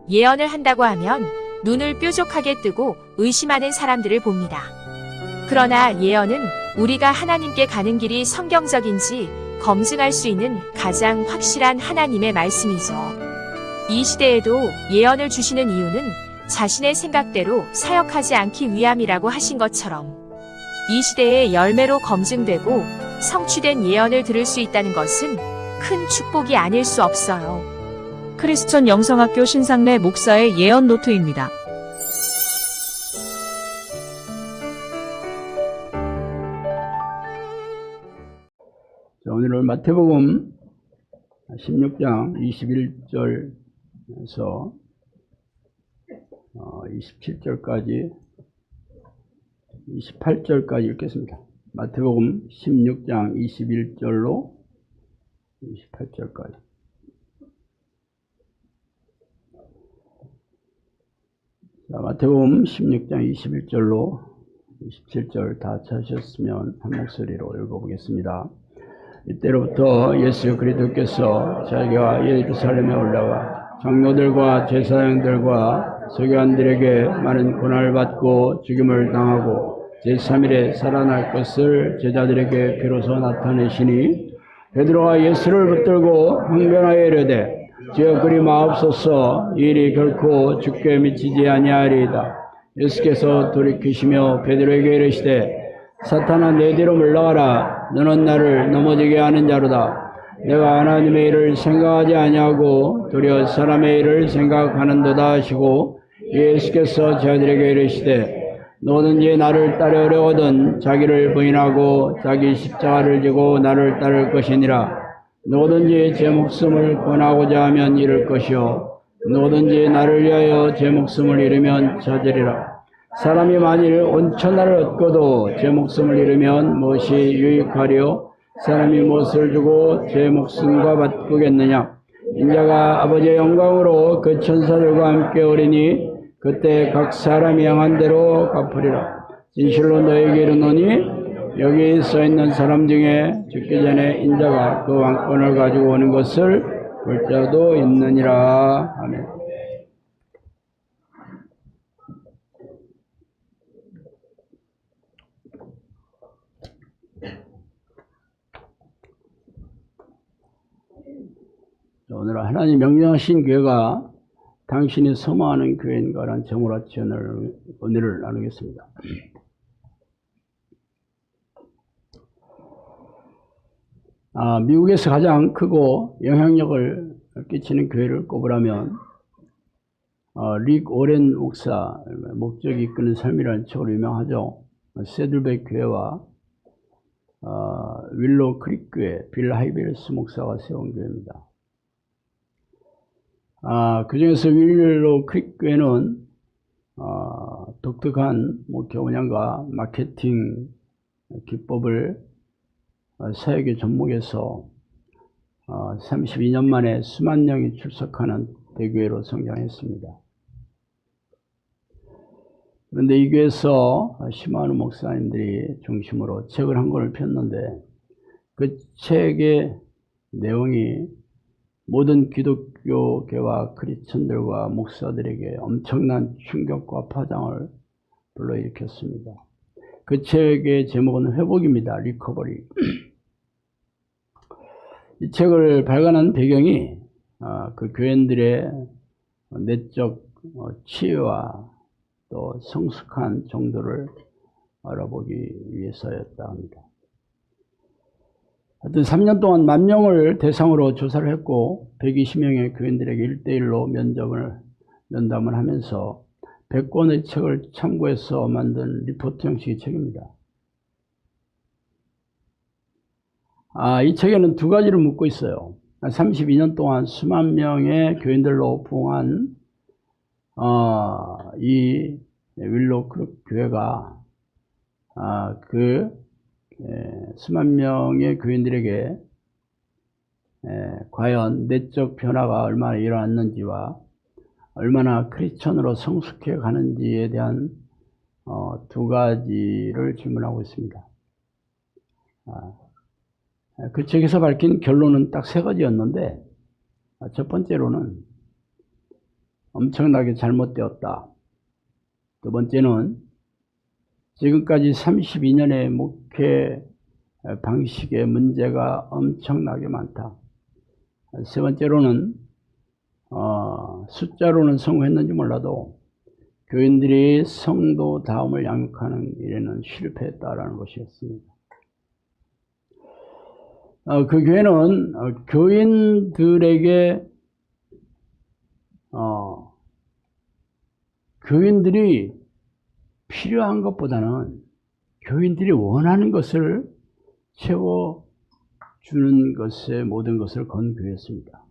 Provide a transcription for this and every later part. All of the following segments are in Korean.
예언을 한다고 하면 눈을 뾰족하게 뜨고 의심하는 사람들을 봅니다. 그러나 예언은 우리가 하나님께 가는 길이 성경적인지 검증할 수 있는 가장 확실한 하나님의 말씀이죠. 이 시대에도 예언을 주시는 이유는 자신의 생각대로 사역하지 않기 위함이라고 하신 것처럼 이 시대의 열매로 검증되고 성취된 예언을 들을 수 있다는 것은 큰 축복이 아닐 수 없어요. 크리스천 영성학교 신상래 목사의 예언 노트입니다. 자, 오늘은 마태복음 16장 21절에서 27절까지 28절까지 읽겠습니다. 마태복음 16장 21절로 28절까지. 자, 마태복음 16장 21절로 27절 다 찾으셨으면 한 목소리로 읽어보겠습니다. 이때로부터 예수 그리스도께서 자기가 예루살렘에 올라와 장로들과 제사장들과 서기관들에게 많은 고난을 받고 죽임을 당하고 제3일에 살아날 것을 제자들에게 비로소 나타내시니 베드로가 예수를 붙들고 항변하여 이르되 주여 그리 마옵소서, 이 일이 결코 죽게 미치지 아니하리이다. 예수께서 돌이키시며 베드로에게 이르시되 사탄아, 내 뒤로 물러가라. 너는 나를 넘어지게 하는 자로다. 내가 하나님의 일을 생각하지 아니하고 도리어 사람의 일을 생각하는도다 하시고, 예수께서 저희들에게 이르시되 누구든지 나를 따르려거든 자기를 부인하고 자기 십자가를 지고 나를 따를 것이니라. 누구든지 제 목숨을 권하고자 하면 잃을 것이요 누구든지 나를 위하여 제 목숨을 잃으면 찾으리라. 사람이 만일 온 천하를 얻고도 제 목숨을 잃으면 무엇이 유익하리요? 사람이 무엇을 주고 제 목숨과 바꾸겠느냐? 인자가 아버지의 영광으로 그 천사들과 함께 오리니 그때 각 사람이 향한 대로 갚으리라. 진실로 너에게 이르노니 여기 서 있는 사람 중에 죽기 전에 인자가 그 왕권을 가지고 오는 것을 볼 자도 있느니라. 아멘. 오늘 하나님 명령하신 교회가 당신이 소망하는 교회인가라는 제목으로 오늘을 나누겠습니다. 미국에서 가장 크고 영향력을 끼치는 교회를 꼽으라면 릭 오렌 목사, 목적이 이끄는 삶이라는 책으로 유명하죠. 세들백 교회와 윌로우 크릭 교회, 빌 하이벨스 목사가 세운 교회입니다. 그 중에서 윌로우 크릭 교회는 독특한 목회 운영과 마케팅 기법을 사역에 접목해서 32년 만에 수만 명이 출석하는 대교회로 성장했습니다. 그런데 이 교회에서 심하는 목사님들이 중심으로 책을 한 권을 폈는데 그 책의 내용이 모든 기독교계와 크리스천들과 목사들에게 엄청난 충격과 파장을 불러일으켰습니다. 그 책의 제목은 회복입니다. 리커버리. 이 책을 발간한 배경이 그 교인들의 내적 치유와 또 성숙한 정도를 알아보기 위해서였다 합니다. 하여튼 3년 동안 10,000명을 대상으로 조사를 했고 120명의 교인들에게 1:1로 면담을 하면서 100권의 책을 참고해서 만든 리포트 형식의 책입니다. 이 책에는 두 가지를 묻고 있어요. 32년 동안 수만 명의 교인들로 부흥한 이 윌로우 크릭 교회가 수만 명의 교인들에게 과연 내적 변화가 얼마나 일어났는지와 얼마나 크리스천으로 성숙해 가는지에 대한 두 가지를 질문하고 있습니다. 그 책에서 밝힌 결론은 딱 세 가지였는데, 첫 번째로는 엄청나게 잘못되었다. 두 번째는 지금까지 32년의 목회 방식의 문제가 엄청나게 많다. 세 번째로는 숫자로는 성공했는지 몰라도 교인들이 성도 다음을 양육하는 일에는 실패했다라는 것이었습니다. 그 교회는 교인들에게 교인들이 필요한 것보다는 교인들이 원하는 것을 채워주는 것에 모든 것을 건 교회였습니다.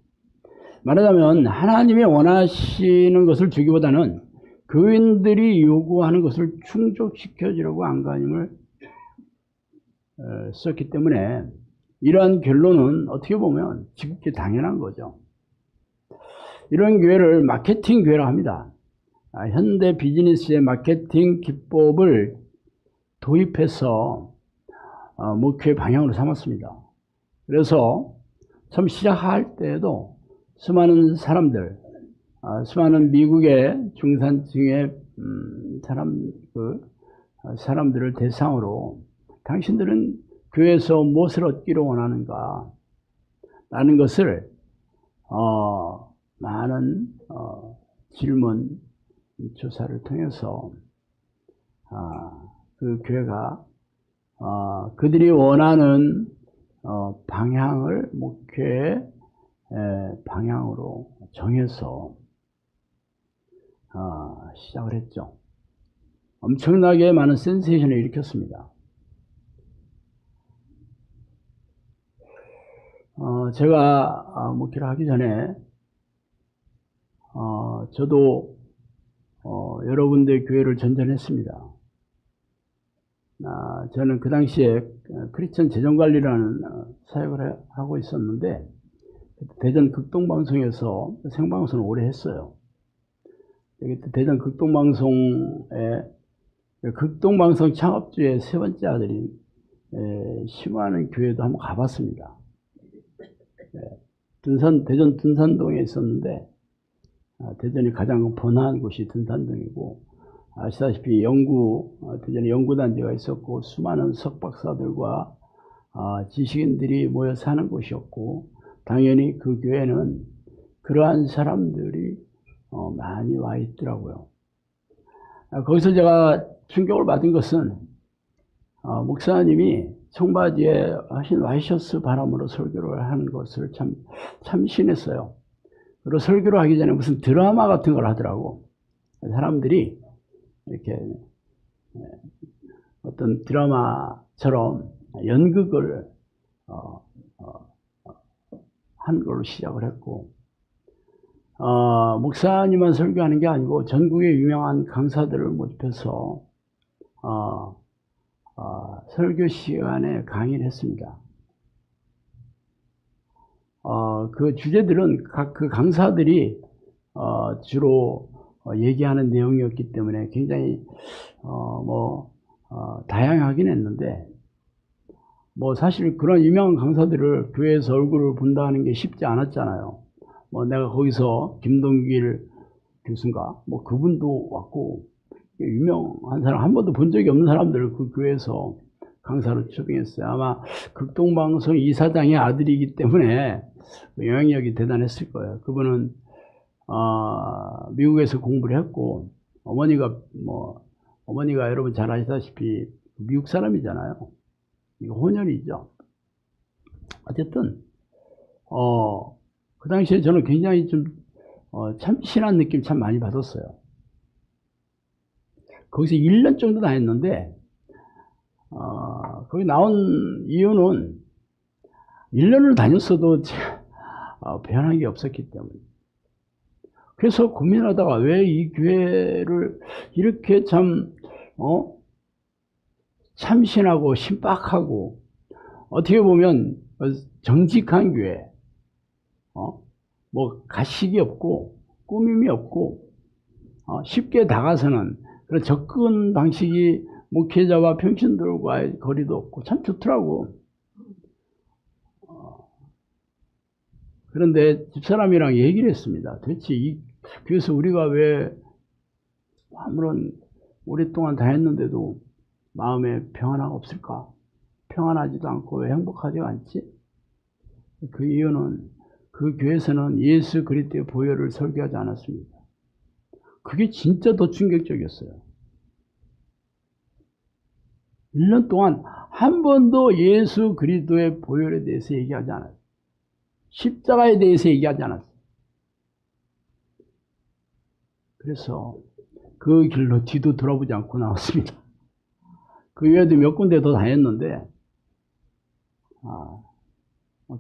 말하자면 하나님이 원하시는 것을 주기보다는 교인들이 요구하는 것을 충족시켜주려고 안간힘을 썼기 때문에 이러한 결론은 어떻게 보면 지극히 당연한 거죠. 이런 교회를 마케팅 교회라고 합니다. 현대 비즈니스의 마케팅 기법을 도입해서 목회 방향으로 삼았습니다. 그래서 처음 시작할 때에도 수많은 사람들, 수많은 미국의 중산층의 사람들을 대상으로 당신들은 교회에서 무엇을 얻기를 원하는가 라는 것을 많은 질문 조사를 통해서 그 교회가 그들이 원하는 방향을 목회의 방향으로 정해서 시작을 했죠. 엄청나게 많은 센세이션을 일으켰습니다. 제가 목회를 하기 전에 저도 여러 군데 교회를 전전했습니다. 저는 그 당시에 크리스천 재정관리라는 사역을 하고 있었는데 대전 극동방송에서 생방송을 오래 했어요. 대전 극동방송에 극동방송 창업주의 세 번째 아들이 심화하는 교회도 한번 가봤습니다. 대전 둔산동에 있었는데 대전이 가장 번화한 곳이 둔산동이고 아시다시피 대전에 연구단지가 있었고 수많은 석박사들과 지식인들이 모여 사는 곳이었고 당연히 그 교회는 그러한 사람들이 많이 와 있더라고요. 거기서 제가 충격을 받은 것은 목사님이 청바지에 하신 와이셔츠 바람으로 설교를 하는 것을 참 신했어요. 그리고 설교를 하기 전에 무슨 드라마 같은 걸 하더라고. 사람들이 이렇게 어떤 드라마처럼 연극을 한 걸로 시작을 했고, 목사님만 설교하는 게 아니고 전국의 유명한 강사들을 모집해서 설교 시간에 강의를 했습니다. 그 주제들은 각 그 강사들이 주로 얘기하는 내용이었기 때문에 굉장히 다양하긴 했는데 사실 그런 유명한 강사들을 교회에서 얼굴을 본다는 게 쉽지 않았잖아요. 내가 거기서 김동길 교수인가 그분도 왔고 유명한 사람 한 번도 본 적이 없는 사람들을 그 교회에서 강사로 초빙했어요. 아마 극동방송 이사장의 아들이기 때문에 영향력이 대단했을 거예요. 그분은 미국에서 공부를 했고 어머니가 여러분 잘 아시다시피 미국 사람이잖아요. 이거 혼혈이죠. 어쨌든 그 당시에 저는 굉장히 좀 참신한 느낌 참 많이 받았어요. 거기서 1년 정도 다녔는데 거기 나온 이유는 1년을 다녔어도 변한 게 없었기 때문에. 그래서 고민하다가 왜 이 교회를 이렇게 참신하고 신박하고 어떻게 보면 정직한 교회, 가식이 없고 꾸밈이 없고 쉽게 다가서는 그런 접근 방식이 목회자와 평신들과의 거리도 없고 참 좋더라고. 그런데 집사람이랑 얘기를 했습니다. 도대체 그래서 우리가 왜 아무런 오랫동안 다녔는데도 마음에 평안이 없을까? 평안하지도 않고 왜 행복하지가 않지? 그 이유는 그 교회에서는 예수 그리스도의 보혈을 설교하지 않았습니다. 그게 진짜 더 충격적이었어요. 1년 동안 한 번도 예수 그리스도의 보혈에 대해서 얘기하지 않았어요. 십자가에 대해서 얘기하지 않았어요. 그래서 그 길로 뒤도 돌아보지 않고 나왔습니다. 그 외에도 몇 군데 더 다녔는데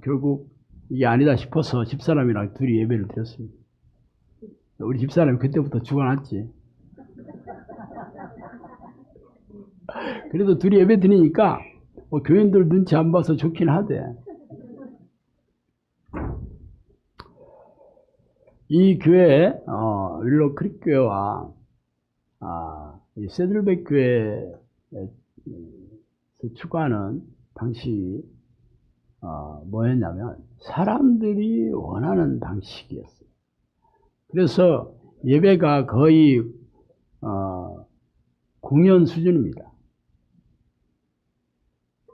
결국 이게 아니다 싶어서 집사람이랑 둘이 예배를 드렸습니다. 우리 집사람이 그때부터 죽어났지. 그래도 둘이 예배 드리니까 교인들 눈치 안 봐서 좋긴 하대. 이 교회 윌로 크릭 교회와 이 세들백 교회에서 추구하는 방식이 뭐였냐면 사람들이 원하는 방식이었어요. 그래서 예배가 거의 공연 수준입니다.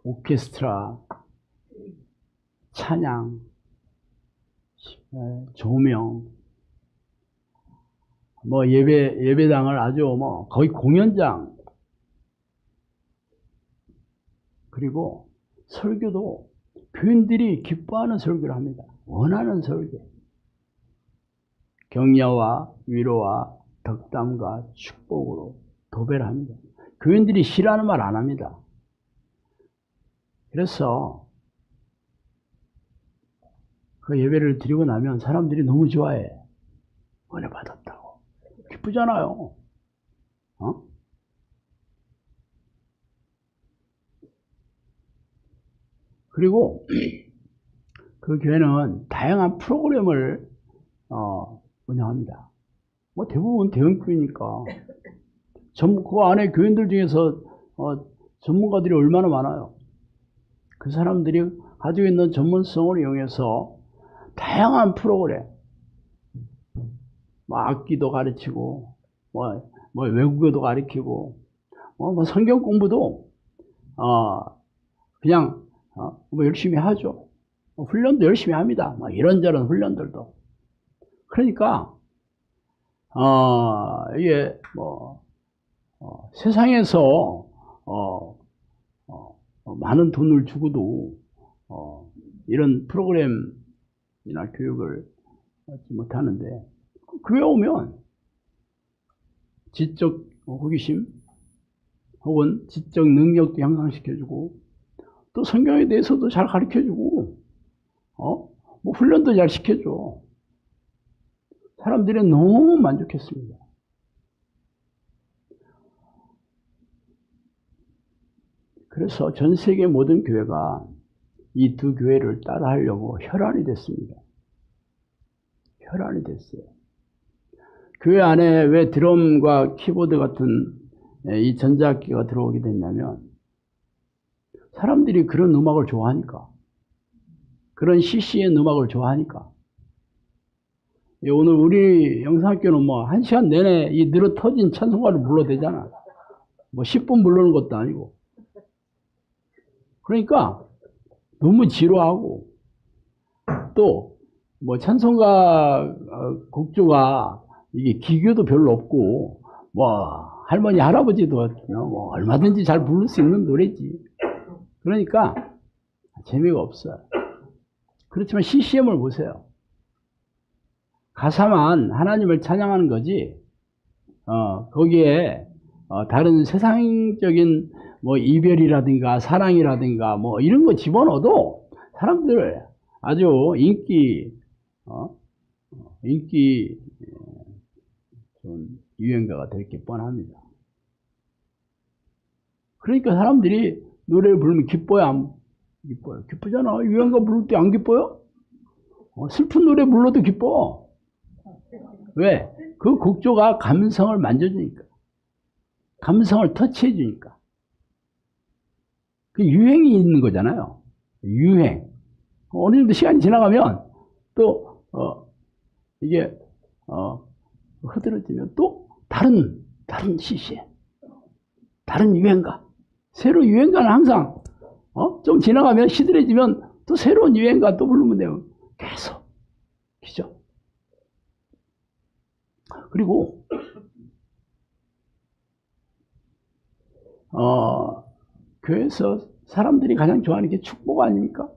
오케스트라, 찬양, 조명, 예배당을 아주 거의 공연장, 그리고 설교도 교인들이 기뻐하는 설교를 합니다. 원하는 설교. 격려와 위로와 덕담과 축복으로 도배를 합니다. 교인들이 싫어하는 말 안 합니다. 그래서 그 예배를 드리고 나면 사람들이 너무 좋아해. 은혜 받았다고. 기쁘잖아요. 그리고 그 교회는 다양한 프로그램을 운영합니다. 대부분 대형교회니까 그 안에 교인들 중에서 전문가들이 얼마나 많아요. 그 사람들이 가지고 있는 전문성을 이용해서 다양한 프로그램, 악기도 가르치고, 외국어도 가르치고, 성경 공부도 그냥 열심히 하죠. 훈련도 열심히 합니다. 이런저런 훈련들도. 그러니까 이게 세상에서 많은 돈을 주고도 이런 프로그램이나 교육을 받지 못하는데 교회 오면 지적 호기심 혹은 지적 능력도 향상시켜주고 또 성경에 대해서도 잘 가르쳐주고 훈련도 잘 시켜줘. 사람들이 너무 만족했습니다. 그래서 전 세계 모든 교회가 이 두 교회를 따라하려고 혈안이 됐습니다. 혈안이 됐어요. 교회 안에 왜 드럼과 키보드 같은 이 전자악기가 들어오게 됐냐면 사람들이 그런 음악을 좋아하니까, 그런 CCM 음악을 좋아하니까. 오늘 우리 영상학교는 1시간 내내 이 늘어 터진 찬송가를 불러도 되잖아. 10분 부르는 것도 아니고. 그러니까 너무 지루하고 또 찬송가 곡조가 이게 기교도 별로 없고 할머니 할아버지도 얼마든지 잘 부를 수 있는 노래지. 그러니까 재미가 없어요. 그렇지만 CCM을 보세요. 가사만 하나님을 찬양하는 거지 거기에 다른 세상적인 이별이라든가 사랑이라든가 이런 거 집어넣어도 사람들 아주 인기 좋은 유행가가 될 게 뻔합니다. 그러니까 사람들이 노래를 부르면 기뻐요, 안 기뻐요? 기쁘잖아. 유행가 부를 때 안 기뻐요? 슬픈 노래 불러도 기뻐. 왜? 그 곡조가 감성을 만져주니까. 감성을 터치해 주니까. 그 유행이 있는 거잖아요. 유행. 어느 정도 시간이 지나가면 또 이게 흐드러지면 또 다른 시시에 다른 유행가, 새로 유행가는 항상 좀 지나가면 시들해지면 또 새로운 유행가 또 부르면 돼요. 계속. 그죠? 그리고 교회에서 사람들이 가장 좋아하는 게 축복 아닙니까?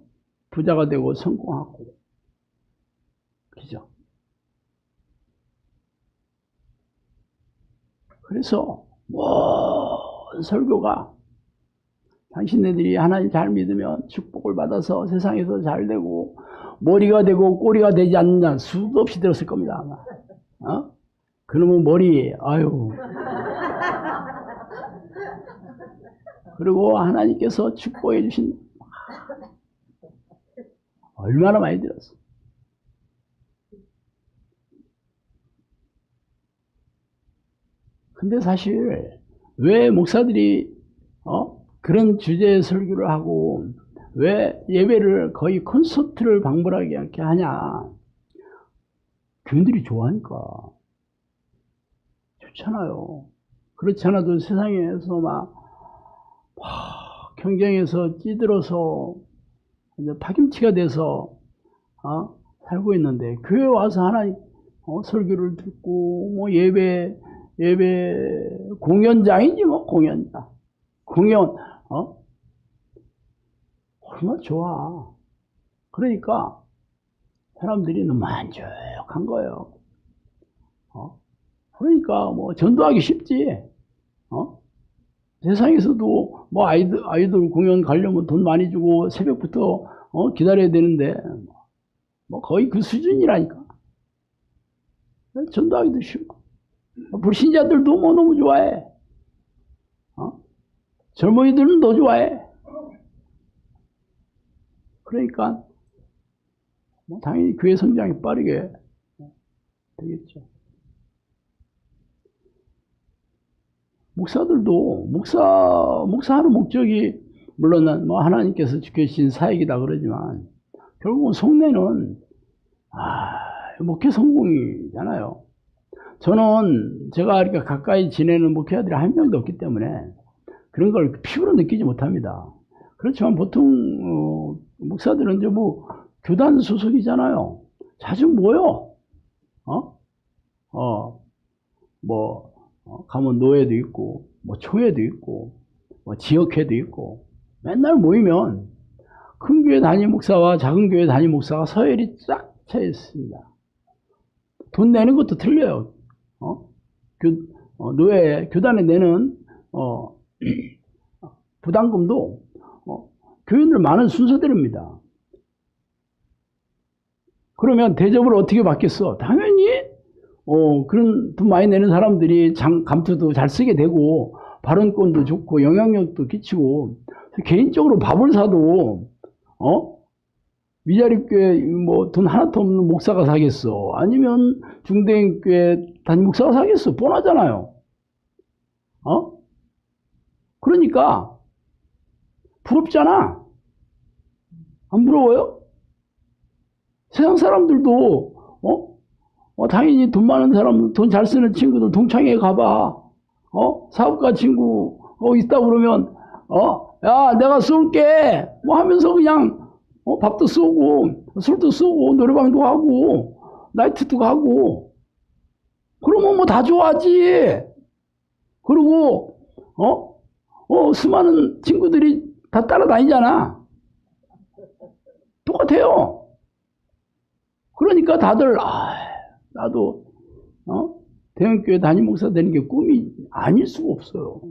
부자가 되고 성공하고. 그죠? 그래서 모든 설교가 당신네들이 하나님 잘 믿으면 축복을 받아서 세상에서 잘 되고 머리가 되고 꼬리가 되지 않는 수도 없이 들었을 겁니다. 아마. 그러면 머리 아유. 그리고 하나님께서 축복해 주신 얼마나 많이 들었어. 근데 사실 왜 목사들이 그런 주제의 설교를 하고 왜 예배를 거의 콘서트를 방불하게 이렇게 하냐? 교인들이 좋아하니까. 좋잖아요. 그렇지 않아도 세상에서 막 경쟁에서 찌들어서 이제 파김치가 돼서 살고 있는데 교회 와서 하나님 설교를 듣고 뭐 예배 공연장이지 뭐 공연장 공연 얼마나 좋아. 그러니까 사람들이 너무 만족한 거예요. 그러니까 뭐 전도하기 쉽지. 세상에서도 뭐 아이돌 공연 가려면 돈 많이 주고 새벽부터 기다려야 되는데 뭐 거의 그 수준이라니까. 전도하기도 쉽고 불신자들도 뭐 너무 좋아해. 젊은이들은 더 좋아해. 그러니까 뭐 당연히 교회 성장이 빠르게 되겠죠. 목사들도 목사하는 목적이 물론 뭐 하나님께서 주신 사역이다 그러지만 결국은 속내는 목회 성공이잖아요. 저는 제가 이렇게 가까이 지내는 목회자들이 한 명도 없기 때문에 그런 걸 피부로 느끼지 못합니다. 그렇지만 보통 목사들은 이제 뭐 교단 소속이잖아요. 자주 모여. 가면 노회도 있고, 뭐 총회도 있고, 뭐 지역회도 있고, 맨날 모이면 큰 교회 담임 목사와 작은 교회 담임 목사가 서열이 쫙 차 있습니다. 돈 내는 것도 틀려요. 노회, 교단에 내는, 부담금도, 교인들 많은 순서대로입니다. 그러면 대접을 어떻게 받겠어? 당연히, 그런 돈 많이 내는 사람들이 감투도 잘 쓰게 되고, 발언권도 좋고, 영향력도 끼치고, 개인적으로 밥을 사도, 미자립교회 뭐 돈 하나도 없는 목사가 사겠어? 아니면 중대인교회 담임 목사가 사겠어? 뻔하잖아요. 그러니까, 부럽잖아. 안 부러워요? 세상 사람들도, 당연히 돈 많은 사람, 돈 잘 쓰는 친구들 동창회 가봐. 사업가 친구, 있다 그러면, 야, 내가 쏠게. 뭐 하면서 그냥, 밥도 쏘고, 술도 쏘고, 노래방도 하고, 나이트도 가고. 그러면 뭐 다 좋아하지. 그리고, 수많은 친구들이 다 따라다니잖아. 똑같아요. 그러니까 다들, 나도, 대형교회 담임 목사 되는 게 꿈이 아닐 수가 없어요.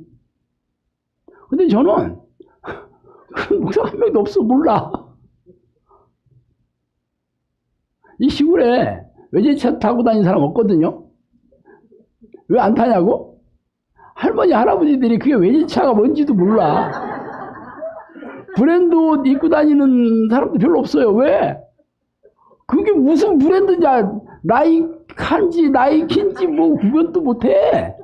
근데 저는, 그런 목사 한 명도 없어, 몰라. 이 시골에 외제차 타고 다니는 사람 없거든요? 왜 안 타냐고? 할머니, 할아버지들이 그게 외제차가 뭔지도 몰라. 브랜드 옷 입고 다니는 사람도 별로 없어요. 왜? 그게 무슨 브랜드인지 나이칸지 나이킨지 뭐 구분도 못해.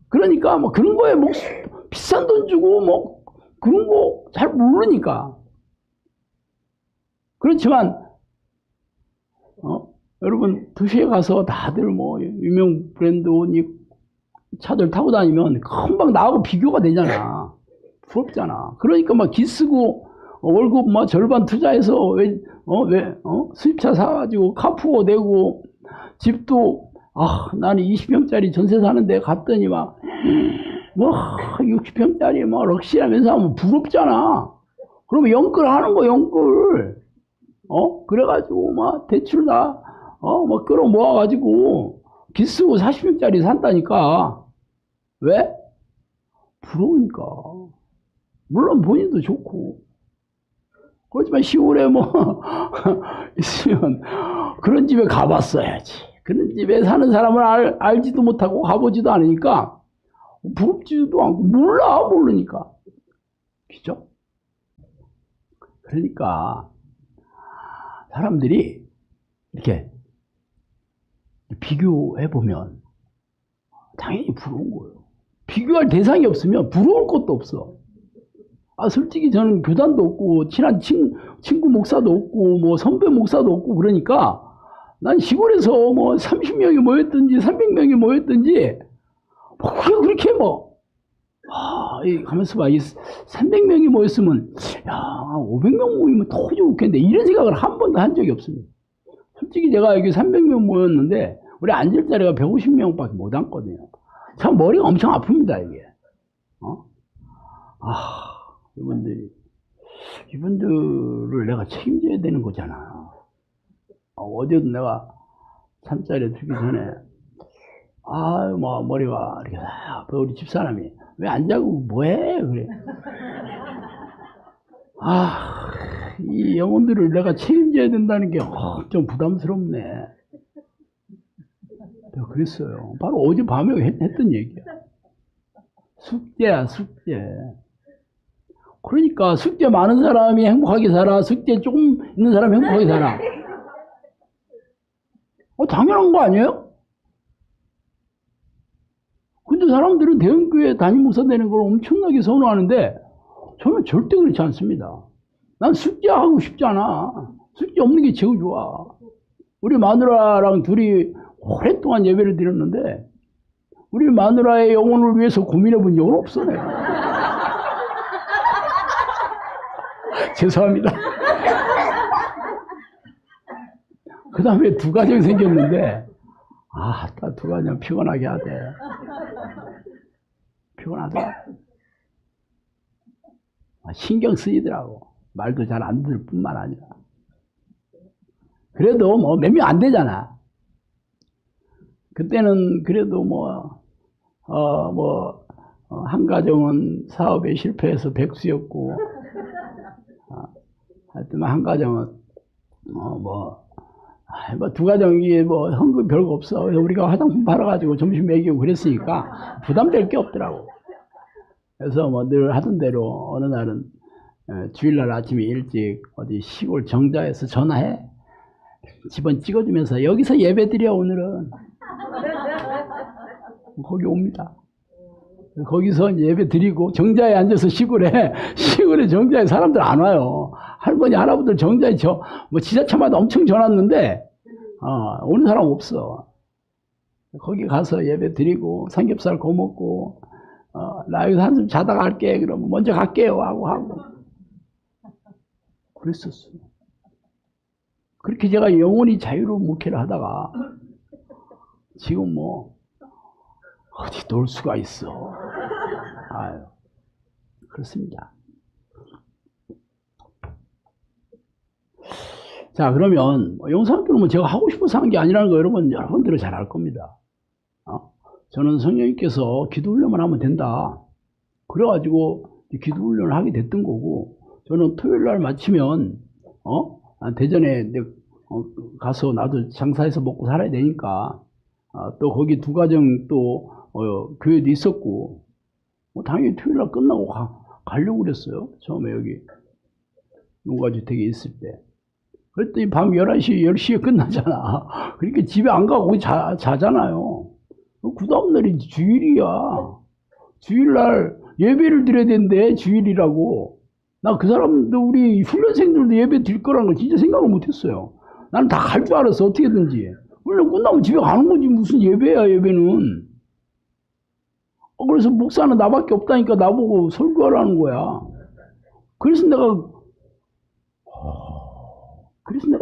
그러니까 뭐 그런 거에 뭐 비싼 돈 주고 뭐 그런 거 잘 모르니까. 그렇지만 여러분, 도시에 가서 다들 뭐, 유명 브랜드 옷, 차들 타고 다니면 금방 나하고 비교가 되잖아. 부럽잖아. 그러니까 막 기 쓰고, 월급 막 절반 투자해서 수입차 사가지고 카푸어 내고, 집도, 나는 20평짜리 전세 사는데 갔더니 막, 60평짜리 막 럭시하면서 하면 부럽잖아. 그러면 연끌 하는 거, 연끌. 그래가지고 막 대출 막 끌어 모아가지고 빚 쓰고 40평짜리 산다니까. 왜? 부러우니까. 물론 본인도 좋고. 그렇지만 시골에 뭐 있으면 그런 집에 가봤어야지. 그런 집에 사는 사람을 알지도 못하고 가보지도 않으니까 부럽지도 않고 모르니까. 그죠? 그러니까 사람들이 이렇게 비교해보면 당연히 부러운 거예요. 비교할 대상이 없으면 부러울 것도 없어. 솔직히 저는 교단도 없고 친한 친구 목사도 없고 뭐 선배 목사도 없고 그러니까 난 시골에서 뭐 30명이 모였든지 300명이 모였든지 뭐 그렇게 뭐 가면서 봐. 300명이 모였으면, 500명 모이면 더 좋겠는데, 이런 생각을 한 번도 한 적이 없습니다. 솔직히 제가 여기 300명 모였는데, 우리 앉을 자리가 150명밖에 못 앉거든요. 참 머리가 엄청 아픕니다, 이게. 이분들을 내가 책임져야 되는 거잖아. 어제도 내가 잠자리에 들기 전에, 머리가 이렇게 우리 집사람이 왜 안 자고 뭐해? 그래. 이 영혼들을 내가 책임져야 된다는 게 좀 부담스럽네. 내가 그랬어요. 바로 어제 밤에 했던 얘기야. 숙제야, 숙제. 그러니까 숙제 많은 사람이 행복하게 살아. 숙제 조금 있는 사람이 행복하게 살아. 당연한 거 아니에요? 근데 사람들은 대형교회 담임 목사 되는 걸 엄청나게 선호하는데 저는 절대 그렇지 않습니다. 난 숙제하고 싶지 않아. 숙제 없는 게 제일 좋아. 우리 마누라랑 둘이 오랫동안 예배를 드렸는데 우리 마누라의 영혼을 위해서 고민해 본 적은 없어 내가. 죄송합니다. 그 다음에 두 가정이 생겼는데 딱 두 가정 피곤하게 하대. 피곤하더라. 신경 쓰이더라고. 말도 잘 안 들을 뿐만 아니라. 그래도 뭐 몇 명 안 되잖아. 그때는 그래도 한 가정은 사업에 실패해서 백수였고, 하여튼 한 가정은 두 가정이 헌금 별거 없어. 우리가 화장품 팔아가지고 점심 먹이고 그랬으니까 부담될 게 없더라고. 그래서 늘 하던 대로 어느 날은 주일날 아침에 일찍 어디 시골 정자에서 전화해. 집은 찍어주면서 여기서 예배 드려 오늘은. 거기 옵니다. 거기서 예배 드리고 정자에 앉아서 시골에 정자에 사람들 안 와요. 할머니 할아버지들 정자에 지자체마다 엄청 전화왔는데 오는 사람 없어. 거기 가서 예배 드리고 삼겹살 구워 먹고 나 여기서 한숨 자다 갈게. 그러면 먼저 갈게요 하고 그랬었어. 그렇게 제가 영원히 자유로운 목회를 하다가 지금 어디 놀 수가 있어. 그렇습니다. 자, 그러면 영상교는 제가 하고 싶어서 한 게 아니라는 거 여러분들은 잘 알 겁니다. 저는 성령님께서 기도훈련만 하면 된다. 그래가지고 기도훈련을 하게 됐던 거고, 저는 토요일날 마치면 대전에 가서 나도 장사해서 먹고 살아야 되니까 또 거기 두 가정 또 교회도 있었고 당연히 토요일날 끝나고 가려고 그랬어요. 처음에 여기 농가주택에 있을 때. 그랬더니 밤 11시, 10시에 끝나잖아. 그러니까 집에 안 가고 거기 자잖아요. 그 다음날이 주일이야. 주일날 예배를 드려야 된대, 주일이라고. 나 그 사람도 우리 훈련생들도 예배 드릴 거라는 걸 진짜 생각을 못 했어요. 나는 다 갈 줄 알았어, 어떻게든지. 훈련 끝나면 집에 가는 거지, 무슨 예배야, 예배는. 그래서 목사는 나밖에 없다니까 나보고 설교하라는 거야. 그래서 내가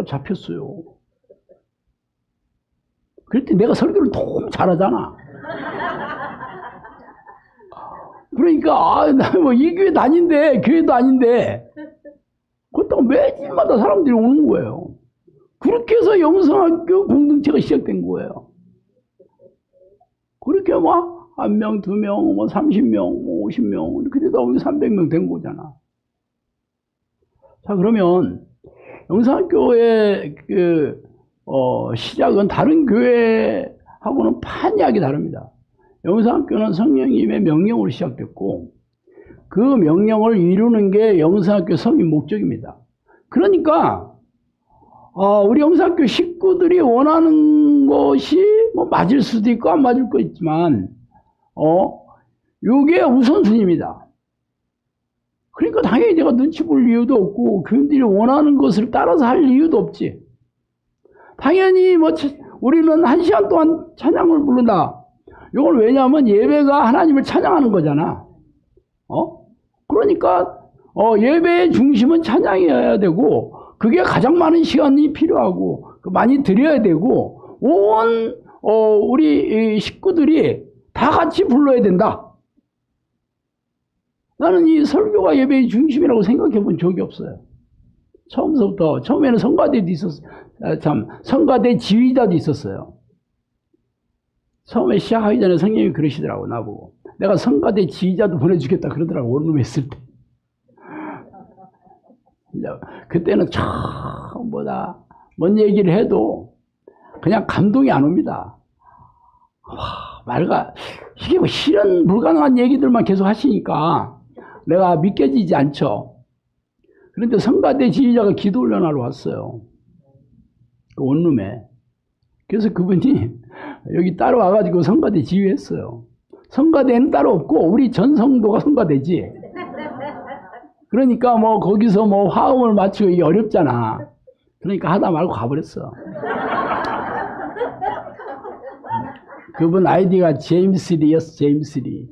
잡혔어요. 그랬더니 내가 설교를 너무 잘하잖아. 그러니까, 나 뭐 이 교회 다닌데, 교회도 아닌데, 그렇다고 매주마다 사람들이 오는 거예요. 그렇게 해서 영성학교 공동체가 시작된 거예요. 그렇게 막, 1명, 2명, 뭐 30명, 뭐 50명, 이렇게 되다 보니 300명 된 거잖아. 자, 그러면, 영성학교의 시작은 다른 교회하고는 판이하게 다릅니다. 영성학교는 성령님의 명령으로 시작됐고, 그 명령을 이루는 게 영성학교 성인 목적입니다. 그러니까, 우리 영성학교 식구들이 원하는 것이 뭐 맞을 수도 있고 안 맞을 거 있지만, 이게 우선순위입니다. 그러니까 당연히 내가 눈치 볼 이유도 없고, 교인들이 원하는 것을 따라서 할 이유도 없지. 당연히 뭐, 우리는 1시간 동안 찬양을 부른다. 이건 왜냐하면 예배가 하나님을 찬양하는 거잖아. 그러니까, 예배의 중심은 찬양이어야 되고, 그게 가장 많은 시간이 필요하고, 많이 드려야 되고, 우리 식구들이 다 같이 불러야 된다. 나는 이 설교가 예배의 중심이라고 생각해 본 적이 없어요. 처음에는 성가대도 있었어요. 성가대 지휘자도 있었어요. 처음에 시작하기 전에 성령님이 그러시더라고, 나보고. 내가 성가대 지휘자도 보내주겠다 그러더라고, 원룸에 있을 때. 그때는 뭔 얘기를 해도 그냥 감동이 안 옵니다. 이게 뭐 실현 불가능한 얘기들만 계속 하시니까 내가 믿겨지지 않죠. 그런데 성가대 지휘자가 기도 훈련하러 왔어요. 그 원룸에. 그래서 그분이 여기 따로 와가지고 성가대 지휘했어요. 성가대는 따로 없고 우리 전 성도가 성가대지. 그러니까 뭐 거기서 뭐 화음을 맞추고 이게 어렵잖아. 그러니까 하다 말고 가버렸어. 그분 아이디가 제임스 리였어, 제임스 리.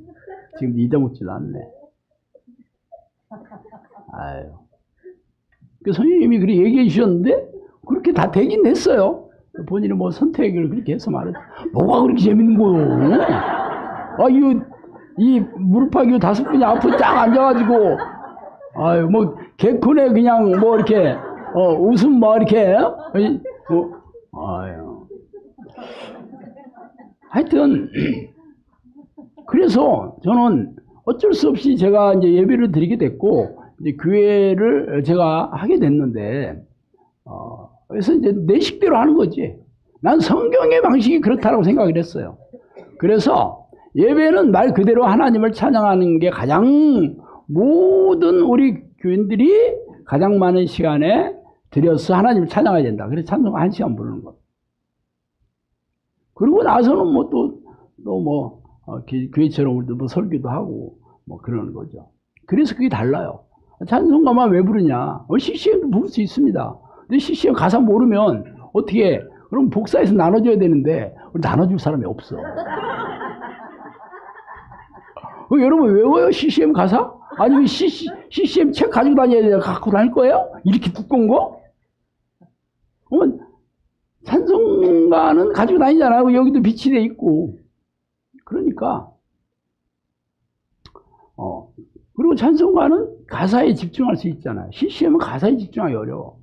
지금 잊어먹지도 않네. 아유. 그 선생님이 그렇게 얘기해 주셨는데, 그렇게 다 되긴 했어요. 본인은 뭐 선택을 그렇게 해서 말했지. 뭐가 그렇게 재밌는 거요? 이 무릎팍이 5분이 앞으로 쫙 앉아가지고, 아유, 뭐, 개콘에 그냥 뭐 이렇게, 웃음 뭐 이렇게, 아유. 하여튼, 그래서 저는 어쩔 수 없이 제가 이제 예배를 드리게 됐고, 이제 교회를 제가 하게 됐는데, 그래서 이제 내 식대로 하는 거지. 난 성경의 방식이 그렇다고 생각을 했어요. 그래서 예배는 말 그대로 하나님을 찬양하는 게 가장 모든 우리 교인들이 가장 많은 시간에 들여서 하나님을 찬양해야 된다. 그래서 찬송 1시간 부르는 것. 그러고 나서는 뭐 교회처럼 우리도 뭐 설교도 하고 뭐 그러는 거죠. 그래서 그게 달라요. 찬송가만 왜 부르냐? CCM도 부를 수 있습니다. 근데 CCM 가사 모르면 어떻게, 그럼 복사해서 나눠줘야 되는데, 우리 나눠줄 사람이 없어. 여러분 외워요? CCM 가사? 아니면 CCM 책 가지고 갖고 다닐 거예요? 이렇게 두꺼운 거? 그러면 찬송가는 가지고 다니잖아요. 여기도 빛이 돼 있고. 그러니까, 그리고 찬송가는 가사에 집중할 수 있잖아요. CCM은 가사에 집중하기 어려워.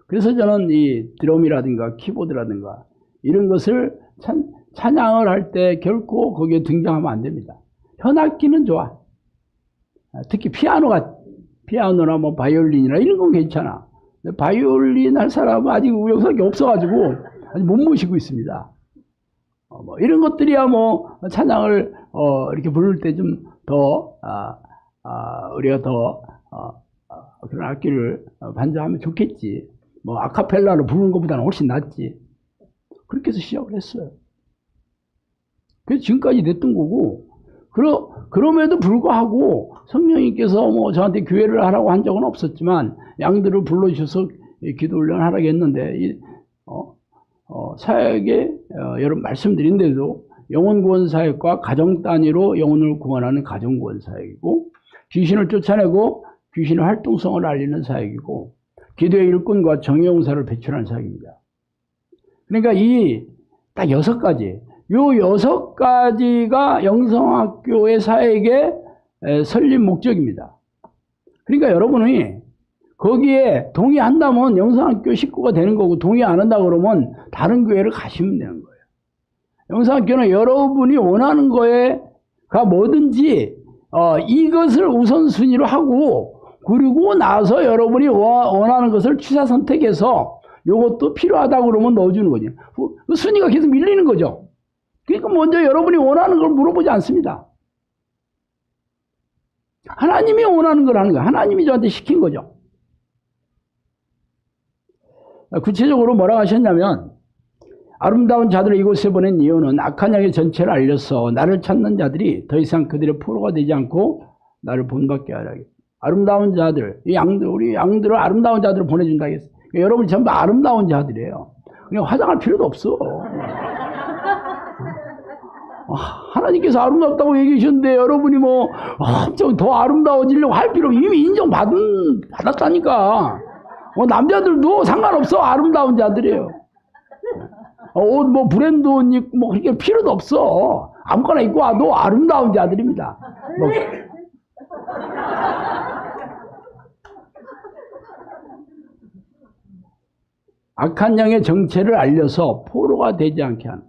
그래서 저는 이 드럼이라든가 키보드라든가 이런 것을 찬양을 할 때 결코 거기에 등장하면 안 됩니다. 현악기는 좋아. 특히 피아노나 뭐 바이올린이나 이런 건 괜찮아. 근데 바이올린 할 사람은 아직 우영석이 없어가지고 아직 못 모시고 있습니다. 뭐 이런 것들이야 뭐 찬양을 이렇게 부를 때 좀 더 우리가 더 그런 악기를 반주하면 좋겠지. 뭐 아카펠라로 부르는 것보다는 훨씬 낫지. 그렇게 해서 시작을 했어요. 그래서 지금까지 됐던 거고, 그럼에도 불구하고 성령님께서 뭐 저한테 교회를 하라고 한 적은 없었지만 양들을 불러주셔서 기도 훈련을 하라고 했는데 사역에 여러분 말씀드린데도 영혼 구원 사역과 가정 단위로 영혼을 구원하는 가정 구원 사역이고, 귀신을 쫓아내고 귀신의 활동성을 알리는 사역이고, 기도의 일꾼과 정의용사를 배출하는 사역입니다. 그러니까 이 딱 6가지, 요 6가지가 영성학교의 사역의 설립 목적입니다. 그러니까 여러분이 거기에 동의한다면 영성학교 식구가 되는 거고, 동의 안 한다 그러면 다른 교회를 가시면 되는 거예요. 영성학교는 여러분이 원하는 거에가 뭐든지 이것을 우선순위로 하고, 그리고 나서 여러분이 원하는 것을 취사 선택해서 이것도 필요하다고 그러면 넣어주는 거죠. 그 순위가 계속 밀리는 거죠. 그러니까 먼저 여러분이 원하는 걸 물어보지 않습니다. 하나님이 원하는 걸 하는 거예요. 하나님이 저한테 시킨 거죠. 구체적으로 뭐라고 하셨냐면, 아름다운 자들을 이곳에 보낸 이유는 악한 양의 전체를 알려서 나를 찾는 자들이 더 이상 그들의 포로가 되지 않고 나를 본받게 하라. 아름다운 자들, 우리 양들을 아름다운 자들을 보내준다 했어요. 그러니까 여러분이 전부 아름다운 자들이에요. 그냥 화장할 필요도 없어. 하나님께서 아름답다고 얘기해 주셨는데 여러분이 뭐 엄청 더 아름다워지려고 할 필요, 이미 인정받았다니까. 남자들도 상관없어. 아름다운 자들이에요. 옷 뭐 브랜드 옷 입고 뭐 그렇게 필요도 없어. 아무거나 입고 와도 아름다운 자들입니다. 뭐. 악한 양의 정체를 알려서 포로가 되지 않게 하는,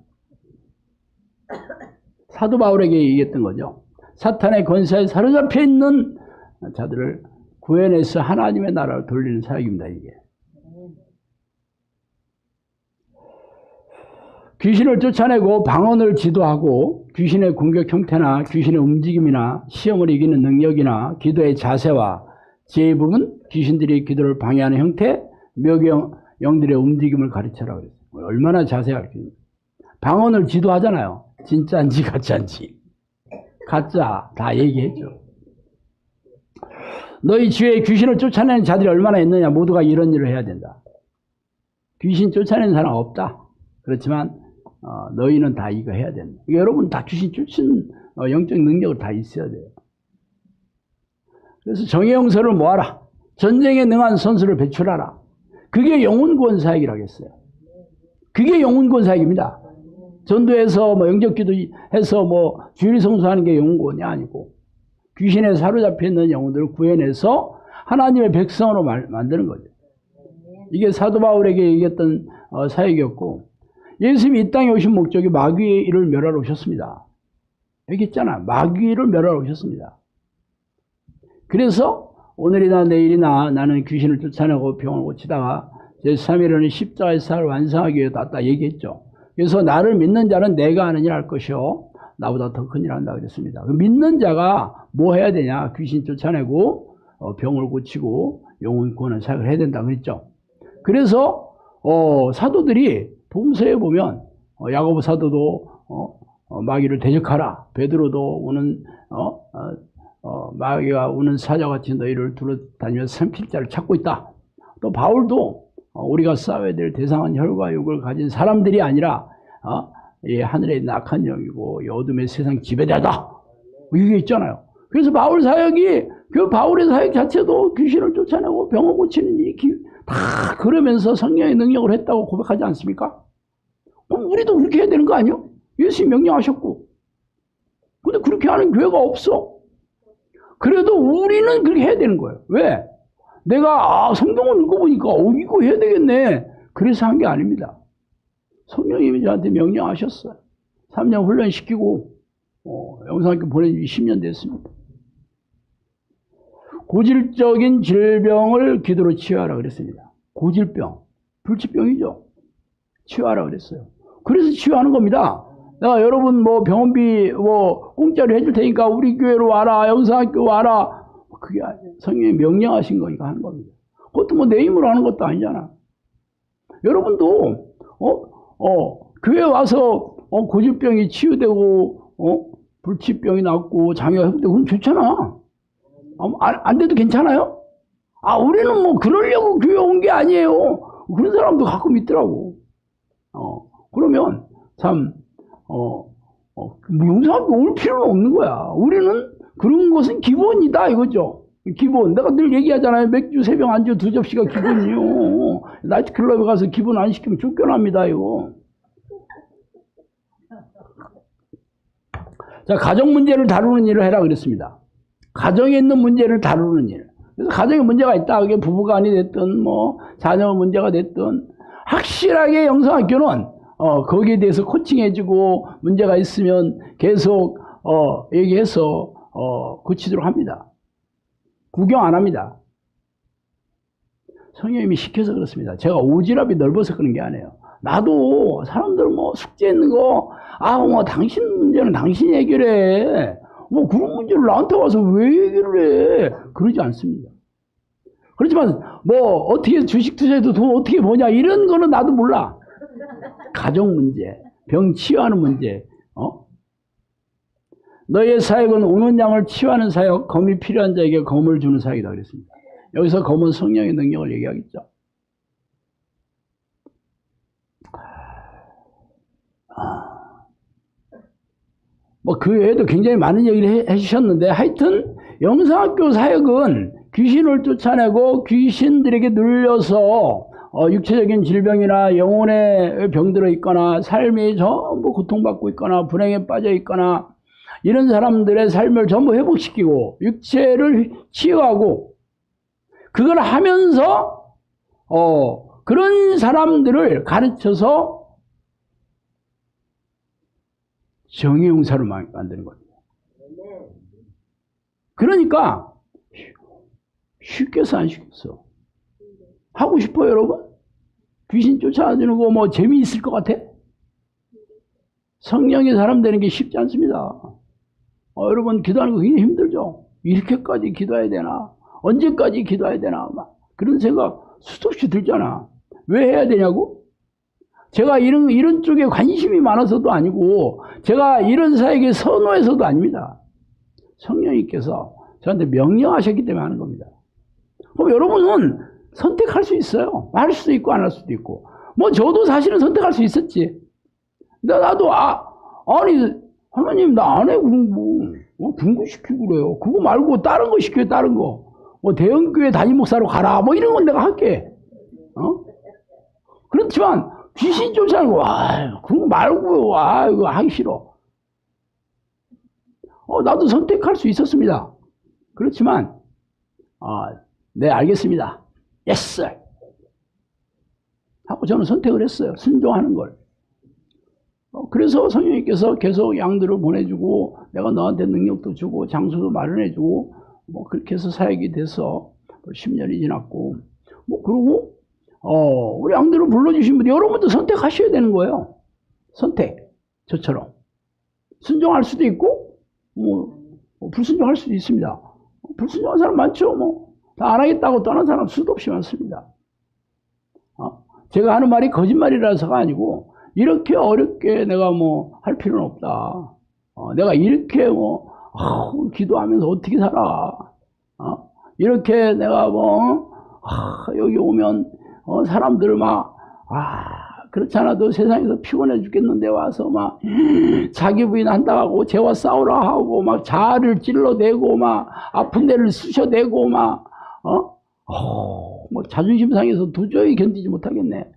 사도 바울에게 얘기했던 거죠. 사탄의 권세에 사로잡혀 있는 자들을 구해내서 하나님의 나라를 돌리는 사역입니다. 이게 귀신을 쫓아내고 방언을 지도하고, 귀신의 공격 형태나 귀신의 움직임이나 시험을 이기는 능력이나 기도의 자세와 지혜의 부분, 귀신들이 기도를 방해하는 형태, 영들의 움직임을 가르쳐라 그랬어요. 얼마나 자세히 가르치는지. 방언을 지도하잖아요. 진짜인지 가짜인지. 가짜 다 얘기했죠. 너희 주위에 귀신을 쫓아내는 자들이 얼마나 있느냐. 모두가 이런 일을 해야 된다. 귀신 쫓아내는 사람 없다. 그렇지만 너희는 다 이거 해야 된다. 여러분 다 귀신 쫓는 영적 능력을 다 있어야 돼요. 그래서 정예용서를 모아라. 전쟁에 능한 선수를 배출하라. 그게 영혼구원 사역이라고 했어요. 그게 영혼구원 사역입니다. 전도해서 뭐 영접기도 해서 뭐 주일 성수하는 게 영혼구원이 아니고, 귀신에 사로잡혀 있는 영혼들을 구해내서 하나님의 백성으로 만드는 거죠. 이게 사도 바울에게 얘기했던 사역이었고, 예수님이 이 땅에 오신 목적이 마귀를 멸하러 오셨습니다. 얘기했잖아. 마귀를 멸하러 오셨습니다. 그래서 오늘이나 내일이나 나는 귀신을 쫓아내고 병을 고치다가 제3일에는 십자가의 사를 완성하기 위해 왔다 얘기했죠. 그래서 나를 믿는 자는 내가 하는 일 할 것이요 나보다 더 큰 일 한다 그랬습니다. 믿는 자가 뭐 해야 되냐? 귀신 쫓아내고 병을 고치고 영혼 구원을 사역을 해야 된다 그랬죠. 그래서 사도들이 복음서에 보면 야고보 사도도 마귀를 대적하라. 베드로도 오는 마귀가 우는 사자같이 너희를 둘러다니면서 삼킬자를 찾고 있다. 또 바울도 우리가 싸워야 될 대상은 혈과 육을 가진 사람들이 아니라 이 하늘에 있는 악한 영이고 이 어둠의 세상 지배자다. 이게 있잖아요. 그래서 바울 사역이, 그 바울의 사역 자체도 귀신을 쫓아내고 병을 고치는 일이 다 그러면서 성령의 능력을 했다고 고백하지 않습니까? 그럼 우리도 그렇게 해야 되는 거 아니에요? 예수님이 명령하셨고. 근데 그렇게 하는 교회가 없어. 그래도 우리는 그렇게 해야 되는 거예요. 왜? 내가 성경을 읽어보니까 이거 해야 되겠네. 그래서 한 게 아닙니다. 성령님이 저한테 명령하셨어요. 3년 훈련시키고 영상학교 보낸 지 10년 됐습니다. 고질적인 질병을 기도로 치유하라 그랬습니다. 고질병, 불치병이죠. 치유하라 그랬어요. 그래서 치유하는 겁니다. 내가 여러분 뭐 병원비 뭐 공짜로 해줄 테니까 우리 교회로 와라, 영상학교 와라. 그게 성령이 명령하신 거니까 하는 겁니다. 그것도 뭐 내 힘으로 하는 것도 아니잖아. 여러분도 교회 와서 고질병이 치유되고 불치병이 낫고 장애가 회복되고 그럼 좋잖아. 안 돼도 괜찮아요? 우리는 뭐 그러려고 교회 온 게 아니에요. 그런 사람도 가끔 있더라고. 그러면 참, 영상학교 올 필요는 없는 거야. 우리는 그런 것은 기본이다 이거죠. 기본. 내가 늘 얘기하잖아요. 맥주 3병 안주 2접시가 기본이요. 나이트클럽에 가서 기본 안 시키면 쫓겨납니다 이거. 자, 가정 문제를 다루는 일을 해라 그랬습니다. 가정에 있는 문제를 다루는 일. 그래서 가정에 문제가 있다. 그게 부부간이 됐든 뭐 자녀 문제가 됐든 확실하게 영성학교는 거기에 대해서 코칭해주고 문제가 있으면 계속 얘기해서 고치도록 합니다. 구경 안 합니다. 성령님이 시켜서 그렇습니다. 제가 오지랖이 넓어서 그런 게 아니에요. 나도 사람들 뭐 숙제 있는 거 뭐 당신 문제는 당신이 해결해. 뭐 그런 문제를 나한테 와서 왜 얘기를 해? 그러지 않습니다. 그렇지만 뭐 어떻게 주식 투자해도 돈 어떻게 버냐 이런 거는 나도 몰라. 가정 문제, 병 치유하는 문제. 너의 사역은 우는 양을 치유하는 사역, 검이 필요한 자에게 검을 주는 사역이다 그랬습니다. 여기서 검은 성령의 능력을 얘기하겠죠. 뭐 그 외에도 굉장히 많은 얘기를 해주셨는데 하여튼 영성학교 사역은 귀신을 쫓아내고 귀신들에게 눌려서 육체적인 질병이나 영혼의 병들어 있거나 삶이 전부 고통받고 있거나 불행에 빠져 있거나 이런 사람들의 삶을 전부 회복시키고 육체를 치유하고 그걸 하면서 그런 사람들을 가르쳐서 정의용사로 만드는 겁니다. 그러니까 쉽겠어 안 쉽겠어? 하고 싶어요 여러분? 귀신 쫓아다니는 거 뭐 재미있을 것 같아? 성령의 사람 되는 게 쉽지 않습니다. 여러분 기도하는 거 굉장히 힘들죠? 이렇게까지 기도해야 되나? 언제까지 기도해야 되나? 막 그런 생각 수도 없이 들잖아. 왜 해야 되냐고? 제가 이런 쪽에 관심이 많아서도 아니고 제가 이런 사역에 선호해서도 아닙니다. 성령님께서 저한테 명령하셨기 때문에 하는 겁니다. 그럼 여러분은 선택할 수 있어요. 할 수도 있고 안 할 수도 있고. 뭐 저도 사실은 선택할 수 있었지. 나도 아니 하나님 나 안 해 공부. 공부시키고 그래요. 그거 말고 다른 거 시켜요. 다른 거. 뭐 대형교회 담임 목사로 가라. 뭐 이런 건 내가 할게. 그렇지만 귀신 쫓아내는 거 그런 거 말고요. 이거 하기 싫어. 나도 선택할 수 있었습니다. 그렇지만 네 알겠습니다. Yes sir. 하고 저는 선택을 했어요. 순종하는 걸. 그래서 성령님께서 계속 양들을 보내주고 내가 너한테 능력도 주고 장소도 마련해주고 뭐 그렇게 해서 사역이 돼서 10년이 지났고 뭐 그러고 우리 양들을 불러주신 분이 여러분도 선택하셔야 되는 거예요. 선택. 저처럼 순종할 수도 있고 뭐 불순종할 수도 있습니다. 불순종한 사람 많죠. 뭐 다 안 하겠다고 떠난 사람 수도 없이 많습니다. 제가 하는 말이 거짓말이라서가 아니고 이렇게 어렵게 내가 뭐 할 필요는 없다. 내가 이렇게 뭐 기도하면서 어떻게 살아? 이렇게 내가 뭐 여기 오면 사람들 막 그렇지 않아도 세상에서 피곤해 죽겠는데 와서 막 자기 부인 한다고 쟤와 싸우라 하고 막 자아를 찔러대고 막 아픈 데를 쑤셔대고 막 뭐 자존심 상해서 도저히 견디지 못하겠네.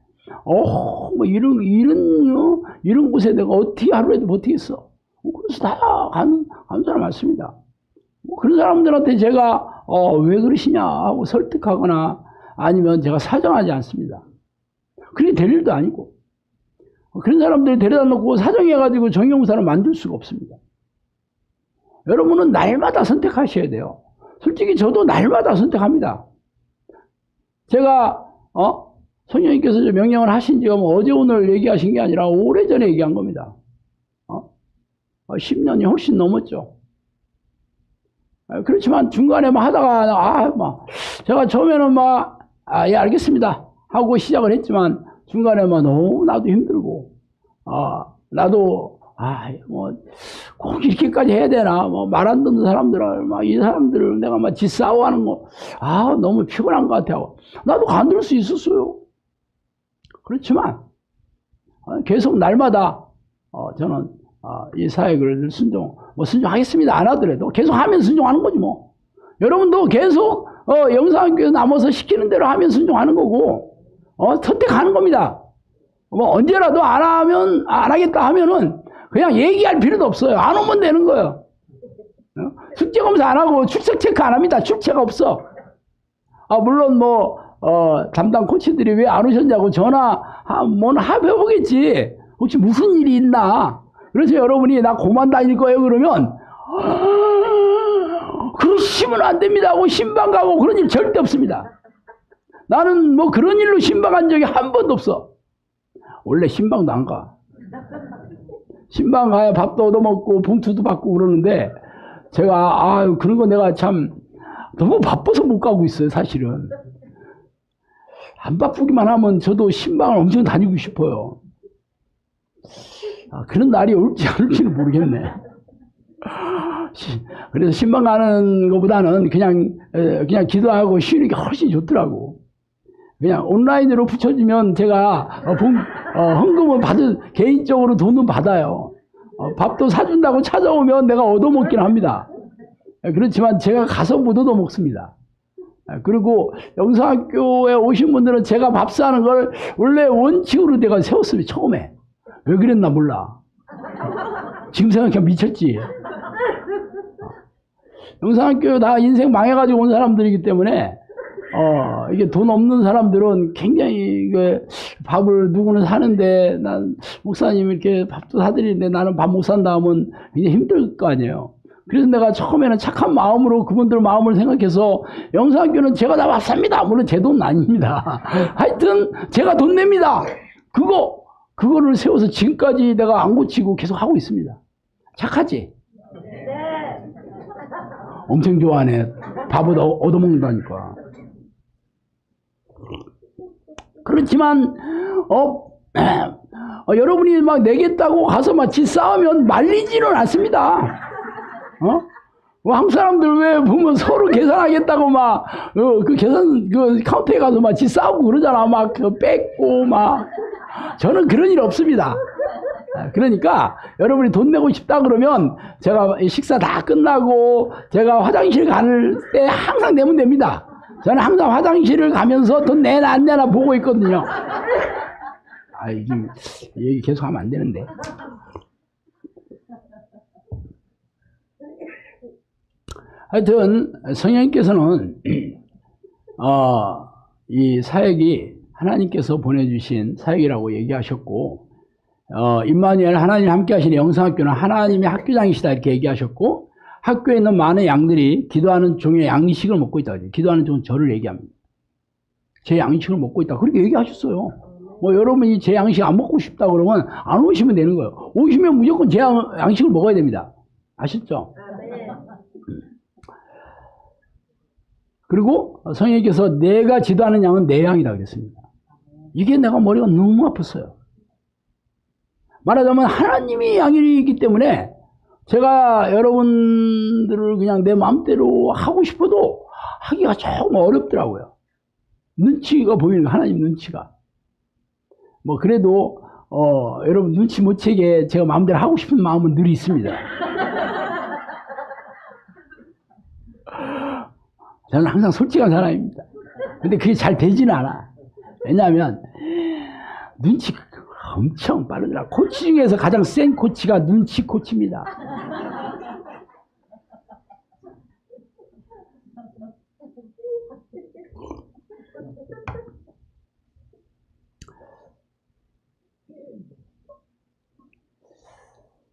뭐 이런 곳에 내가 어떻게 하루에도 버티겠어. 그래서 다 가는 사람 많습니다. 그런 사람들한테 제가 왜 그러시냐 하고 설득하거나 아니면 제가 사정하지 않습니다. 그게 될 일도 아니고 그런 사람들 데려다 놓고 사정해가지고 정의용사를 만들 수가 없습니다. 여러분은 날마다 선택하셔야 돼요. 솔직히 저도 날마다 선택합니다. 제가 성령님께서 명령을 하신 지가 뭐 어제 오늘 얘기하신 게 아니라 오래전에 얘기한 겁니다. 10년이 훨씬 넘었죠. 그렇지만 중간에 막 하다가 제가 처음에는 예 알겠습니다 하고 시작을 했지만 중간에 너무 나도 힘들고 나도 뭐 꼭 이렇게까지 해야 되나 뭐 말 안 듣는 사람들을 이 사람들을 내가 짓싸워하는 거 너무 피곤한 것 같아요. 나도 간들 수 있었어요. 그렇지만 계속 날마다 저는 이 사역을 순종하겠습니다. 안 하더라도 계속 하면 순종하는 거지 뭐. 여러분도 계속 영상교회 남아서 시키는 대로 하면 순종하는 거고 선택하는 겁니다. 뭐 언제라도 안 하겠다 하면은 그냥 얘기할 필요도 없어요. 안 오면 되는 거예요. 숙제 검사 안 하고 출석 체크 안 합니다. 출제가 없어. 물론 담당 코치들이 왜 안 오셨냐고 합해보겠지. 혹시 무슨 일이 있나. 그래서 여러분이 나 고만 다닐 거예요 그러면 그러시면 안 됩니다 하고 신방 가고 그런 일 절대 없습니다. 나는 그런 일로 신방 간 적이 한 번도 없어. 원래 신방도 안 가. 신방 가야 밥도 얻어먹고 봉투도 받고 그러는데 제가 그런 거 내가 참 너무 바빠서 못 가고 있어요 사실은. 안 바쁘기만 하면 저도 신방을 엄청 다니고 싶어요. 그런 날이 올지 안 올지는 모르겠네. 그래서 신방 가는 것보다는 그냥 기도하고 쉬는 게 훨씬 좋더라고. 그냥 온라인으로 붙여주면 제가 헌금은 개인적으로 돈은 받아요. 밥도 사준다고 찾아오면 내가 얻어먹긴 합니다. 그렇지만 제가 가서 못 얻어먹습니다. 그리고 영상학교에 오신 분들은 제가 밥 사는 걸 원래 원칙으로 내가 세웠어요. 처음에. 왜 그랬나 몰라. 지금 생각하면 미쳤지. 영상학교 다 인생 망해가지고 온 사람들이기 때문에 이게 돈 없는 사람들은 굉장히 밥을 누구는 사는데 난 목사님 이렇게 밥도 사드리는데 나는 밥 못 산다 하면 굉장히 힘들 거 아니에요. 그래서 내가 처음에는 착한 마음으로 그분들 마음을 생각해서 영상학교는 제가 다 밥 삽니다. 물론 제 돈은 아닙니다. 하여튼 제가 돈 냅니다. 그거를 세워서 지금까지 내가 안 고치고 계속 하고 있습니다. 착하지? 엄청 좋아하네. 밥을 얻어먹는다니까. 그렇지만 여러분이 막 내겠다고 가서 마치 싸우면 말리지는 않습니다. 한국 사람들 왜 보면 서로 계산하겠다고 카운터에 가서 마치 싸우고 그러잖아. 뺏고 저는 그런 일 없습니다. 그러니까 여러분이 돈 내고 싶다 그러면 제가 식사 다 끝나고 제가 화장실 갈 때 항상 내면 됩니다. 저는 항상 화장실을 가면서 돈 내나 안 내나 보고 있거든요. 이게 얘기 계속 하면 안 되는데. 하여튼 성령님께서는 이 사역이 하나님께서 보내주신 사역이라고 얘기하셨고 임마누엘 하나님 함께 하시는 영상학교는 하나님의 학교장이시다 이렇게 얘기하셨고 학교에 있는 많은 양들이 기도하는 종의 양식을 먹고 있다. 기도하는 종은 저를 얘기합니다. 제 양식을 먹고 있다. 그렇게 얘기하셨어요. 여러분이 제 양식 안 먹고 싶다 그러면 안 오시면 되는 거예요. 오시면 무조건 제 양식을 먹어야 됩니다. 아셨죠? 그리고 성령님께서 내가 지도하는 양은 내 양이다 그랬습니다. 이게 내가 머리가 너무 아팠어요. 말하자면 하나님이 양이기 때문에 제가 여러분들을 그냥 내 마음대로 하고 싶어도 하기가 조금 어렵더라고요. 눈치가 보이는 거예요. 하나님 눈치가. 그래도 여러분 눈치 못 채게 제가 마음대로 하고 싶은 마음은 늘 있습니다. 저는 항상 솔직한 사람입니다. 근데 그게 잘 되지는 않아. 왜냐하면 눈치 엄청 빠르더라. 코치 중에서 가장 센 코치가 눈치 코치입니다.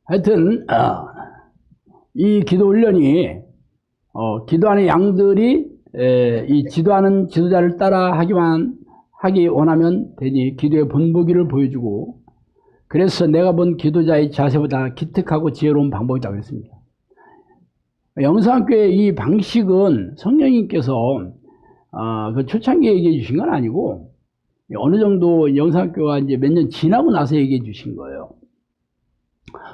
하여튼 이 기도 훈련이 기도하는 양들이 이 지도하는 지도자를 따라 하기 원하면 되니 기도의 본보기를 보여주고 그래서 내가 본 기도자의 자세보다 기특하고 지혜로운 방법이라고 했습니다. 영상학교의 이 방식은 성령님께서 그 초창기에 얘기해 주신 건 아니고 어느 정도 영상학교가 이제 몇 년 지나고 나서 얘기해 주신 거예요.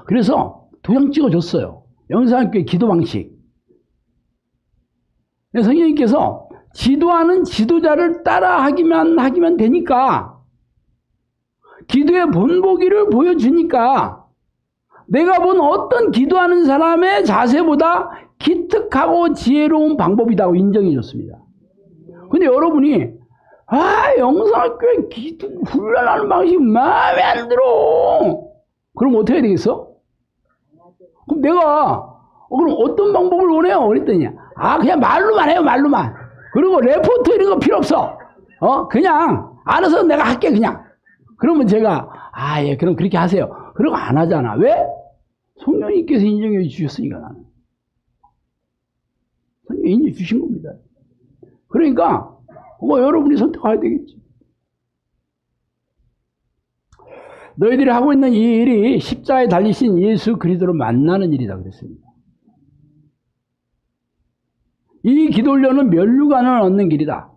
그래서 도장 찍어 줬어요. 영상학교의 기도 방식. 성령님께서 지도하는 지도자를 따라 하기만 되니까 기도의 본보기를 보여주니까 내가 본 어떤 기도하는 사람의 자세보다 기특하고 지혜로운 방법이라고 인정해 줬습니다. 근데 여러분이 영성학교에 기도 훈련하는 방식이 마음에 안 들어. 그럼 어떻게 해야 되겠어? 그럼 내가 그럼 어떤 방법을 원해요? 그랬더니 그냥 말로만 해요. 말로만. 그리고 레포트 이런 거 필요 없어. 그냥 알아서 내가 할게 그냥. 그러면 제가 예, 그럼 그렇게 하세요. 그러고 안 하잖아. 왜? 성령님께서 인정해 주셨으니까 나는. 성령이 인정해 주신 겁니다. 그러니까 여러분이 선택해야 되겠지. 너희들이 하고 있는 이 일이 십자가에 달리신 예수 그리스도를 만나는 일이다 그랬습니다. 이 기도훈련은 면류관을 얻는 길이다.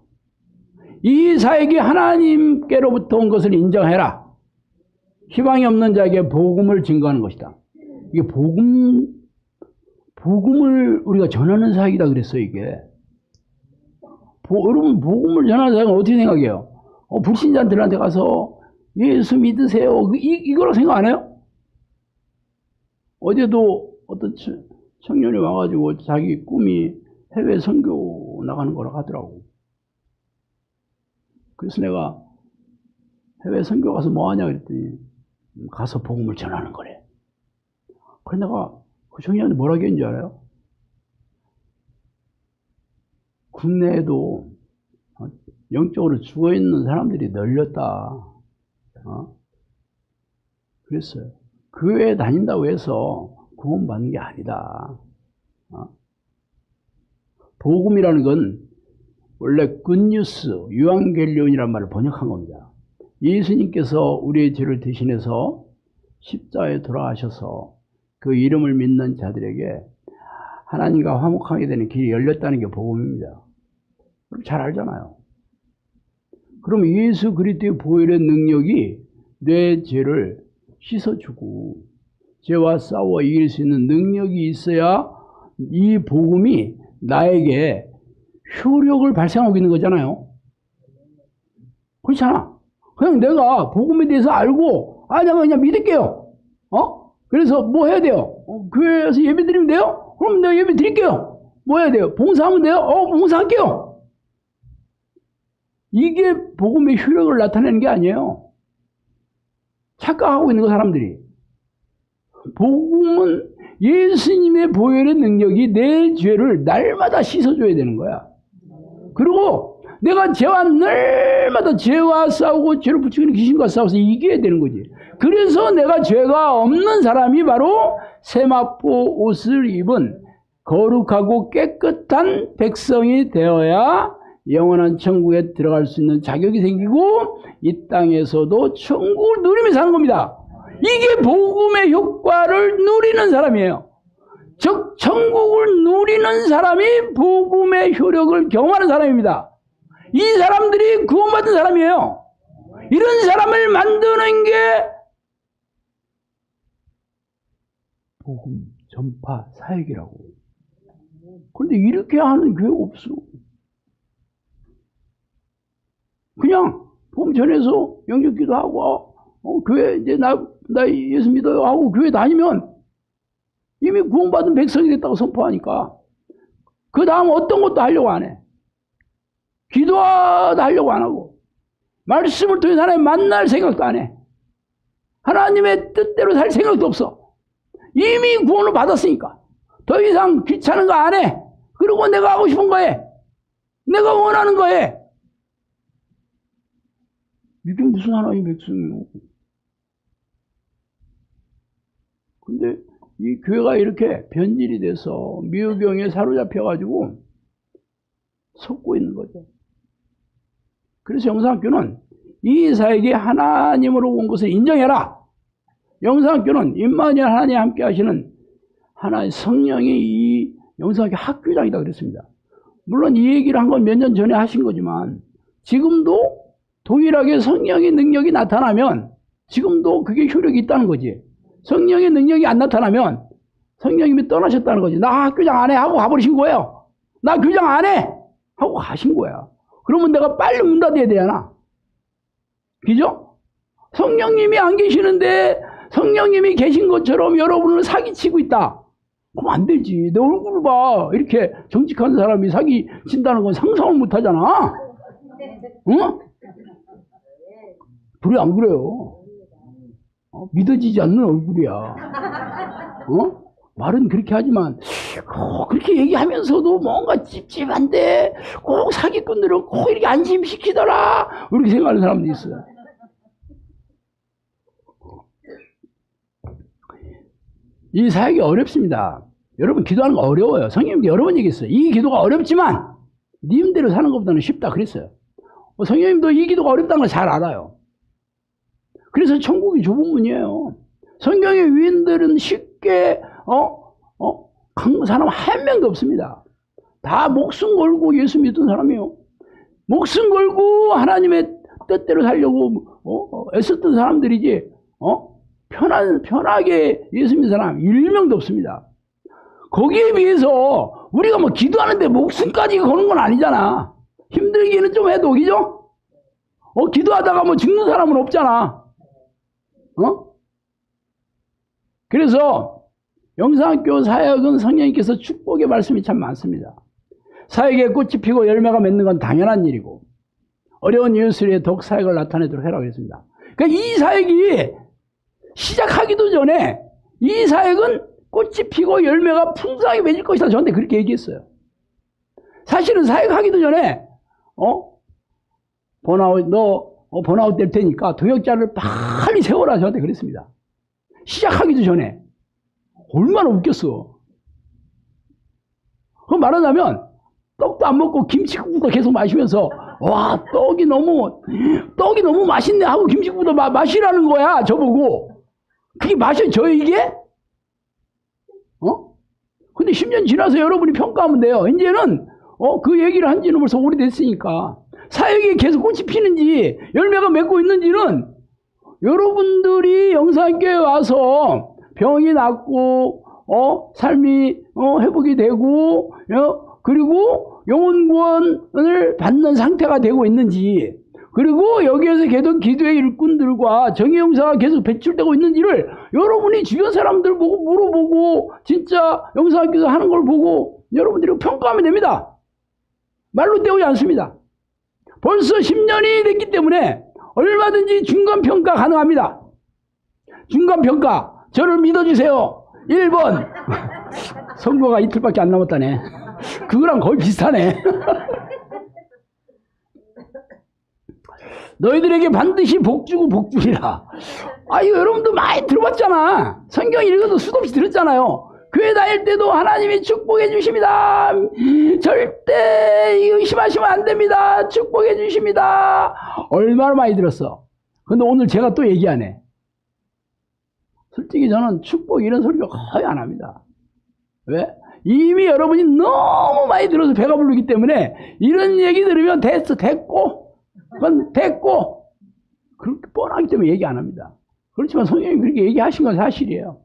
이 사역이 하나님께로부터 온 것을 인정해라. 희망이 없는 자에게 복음을 증거하는 것이다. 이게 복음을 우리가 전하는 사역이다 그랬어요, 이게. 여러분, 복음을 전하는 사역은 어떻게 생각해요? 불신자들한테 가서 예수 믿으세요. 이거라고 생각 안 해요? 어제도 어떤 청년이 와가지고 자기 꿈이 해외 선교 나가는 거라고 하더라고. 그래서 내가 해외 선교 가서 뭐 하냐 그랬더니 가서 복음을 전하는 거래. 그래서 내가 그 청년한테 뭐라고 했는지 알아요? 국내에도 영적으로 죽어있는 사람들이 널렸다. 그랬어요. 교회에 다닌다고 해서 구원받는 게 아니다. 복음이라는 건 원래 굿뉴스, 유앙겔리온이라는 말을 번역한 겁니다. 예수님께서 우리의 죄를 대신해서 십자가에 돌아가셔서 그 이름을 믿는 자들에게 하나님과 화목하게 되는 길이 열렸다는 게 복음입니다. 잘 알잖아요. 그럼 예수 그리스도의 보혈의 능력이 내 죄를 씻어주고 죄와 싸워 이길 수 있는 능력이 있어야 이 복음이 나에게 효력을 발생하고 있는 거잖아요. 그렇잖아. 그냥 내가 복음에 대해서 알고 내가 그냥 믿을게요. 그래서 뭐 해야 돼요? 교회에서 예배 드리면 돼요? 그럼 내가 예배 드릴게요. 뭐 해야 돼요? 봉사하면 돼요? 봉사할게요. 이게 복음의 효력을 나타내는 게 아니에요. 착각하고 있는 거 사람들이. 복음은 예수님의 보혈의 능력이 내 죄를 날마다 씻어줘야 되는 거야. 그리고 내가 날마다 죄와 싸우고 죄를 붙이고 있는 귀신과 싸워서 이겨야 되는 거지. 그래서 내가 죄가 없는 사람이 바로 세마포 옷을 입은 거룩하고 깨끗한 백성이 되어야 영원한 천국에 들어갈 수 있는 자격이 생기고 이 땅에서도 천국을 누리며 사는 겁니다. 이게 복음의 효과를 누리는 사람이에요. 즉 천국을 누리는 사람이 복음의 효력을 경험하는 사람입니다. 이 사람들이 구원받은 사람이에요. 이런 사람을 만드는 게 복음 전파 사역이라고. 그런데 이렇게 하는 교회 없어. 그냥 복음 전해서 영접기도 하고 교회 이제 나 예수 믿어요 하고 교회 다니면 이미 구원받은 백성이 됐다고 선포하니까 그 다음 어떤 것도 하려고 안 해. 기도도 하려고 안 하고 말씀을 통해 하나님 만날 생각도 안 해. 하나님의 뜻대로 살 생각도 없어. 이미 구원을 받았으니까 더 이상 귀찮은 거 안 해. 그리고 내가 하고 싶은 거 해. 내가 원하는 거 해. 이게 무슨 하나님 백성이요? 근데 이 교회가 이렇게 변질이 돼서 미우경에 사로잡혀가지고 속고 있는 거죠. 그래서 영성학교는 이 사역이 하나님으로 온 것을 인정해라. 영성학교는 임마누엘 하나님이 함께 하시는 하나의 성령이 이 영성학교 학교장이다 그랬습니다. 물론 이 얘기를 한 건 몇 년 전에 하신 거지만 지금도 동일하게 성령의 능력이 나타나면 지금도 그게 효력이 있다는 거지. 성령의 능력이 안 나타나면 성령님이 떠나셨다는 거지. 나 교장 안 해 하고 가버리신 거예요. 나 교장 안 해 하고 가신 거야. 그러면 내가 빨리 문 닫아야 되잖아. 그죠? 성령님이 안 계시는데 성령님이 계신 것처럼 여러분을 사기치고 있다. 그럼 안 되지. 내 얼굴을 봐. 이렇게 정직한 사람이 사기친다는 건 상상을 못 하잖아. 응? 둘이 안 그래요. 믿어지지 않는 얼굴이야. 말은 그렇게 하지만 그렇게 얘기하면서도 뭔가 찝찝한데 꼭 사기꾼들은 꼭 이렇게 안심시키더라. 이렇게 생각하는 사람도 있어요. 이 사역이 어렵습니다. 여러분 기도하는 거 어려워요. 성령님도 여러 번 얘기했어요. 이 기도가 어렵지만 님대로 사는 것보다는 쉽다 그랬어요. 성령님도 이 기도가 어렵다는 걸 잘 알아요. 그래서 천국이 좁은 문이에요. 성경의 위인들은 쉽게 간 사람 한 명도 없습니다. 다 목숨 걸고 예수 믿던 사람이에요. 목숨 걸고 하나님의 뜻대로 살려고 애썼던 사람들이지 편하게 예수 믿는 사람 1명도 없습니다. 거기에 비해서 우리가 뭐 기도하는데 목숨까지 거는 건 아니잖아. 힘들기는 좀 해도, 그죠? 기도하다가 뭐 죽는 사람은 없잖아. 그래서 영상학교 사역은 성령님께서 축복의 말씀이 참 많습니다. 사역에 꽃이 피고 열매가 맺는 건 당연한 일이고 어려운 이웃을 더욱 사역을 나타내도록 해라고 했습니다. 그러니까 이 사역이 시작하기도 전에 이 사역은 꽃이 피고 열매가 풍성하게 맺을 것이다. 저한테 그렇게 얘기했어요. 사실은 사역하기도 전에 번아웃 될 테니까 동역자를 빨리 세워라. 저한테 그랬습니다. 시작하기도 전에. 얼마나 웃겼어. 그 말하자면 떡도 안 먹고 김치국부터 계속 마시면서 와 떡이 너무 맛있네 하고 김치국부터 마시라는 거야. 저보고. 그게 마셔져요 이게? 근데 10년 지나서 여러분이 평가하면 돼요. 이제는 그 얘기를 한 지는 벌써 오래됐으니까 사역이 계속 꽃이 피는지 열매가 맺고 있는지는 여러분들이 영상교회에 와서 병이 낫고 삶이 회복이 되고 그리고 영혼구원을 받는 상태가 되고 있는지 그리고 여기에서 계속 기도의 일꾼들과 정의용사가 계속 배출되고 있는지를 여러분이 주변 사람들 보고 물어보고 진짜 영상교회에서 하는 걸 보고 여러분들이 평가하면 됩니다. 말로 때우지 않습니다. 벌써 10년이 됐기 때문에 얼마든지 중간평가 가능합니다. 중간평가 저를 믿어주세요. 1번 선거가 이틀밖에 안 남았다네. 그거랑 거의 비슷하네. 너희들에게 반드시 복주고 복주리라. 이거 여러분도 많이 들어봤잖아. 성경 읽어도 수도 없이 들었잖아요. 교회 다닐 때도 하나님이 축복해 주십니다. 절대 의심하시면 안 됩니다. 축복해 주십니다. 얼마나 많이 들었어. 근데 오늘 제가 또 얘기 안 해. 솔직히 저는 축복 이런 소리가 거의 안 합니다. 왜? 이미 여러분이 너무 많이 들어서 배가 부르기 때문에 이런 얘기 들으면 됐고 그건 됐고 그렇게 뻔하기 때문에 얘기 안 합니다. 그렇지만 성령님이 그렇게 얘기하신 건 사실이에요.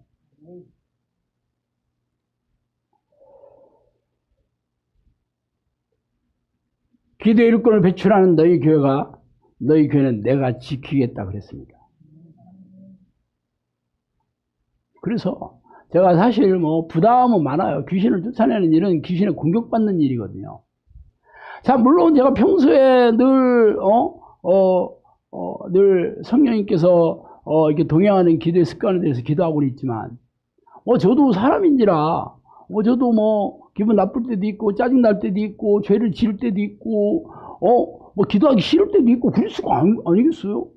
기도의 일꾼을 배출하는 너희 교회는 내가 지키겠다 그랬습니다. 그래서 제가 사실 부담은 많아요. 귀신을 쫓아내는 일은 귀신에 공격받는 일이거든요. 자, 물론 제가 평소에 늘 성령님께서 이렇게 동행하는 기도의 습관에 대해서 기도하고 있지만, 저도 사람인지라, 저도 기분 나쁠 때도 있고, 짜증날 때도 있고, 죄를 지을 때도 있고, 기도하기 싫을 때도 있고, 그럴 수가 아니겠어요?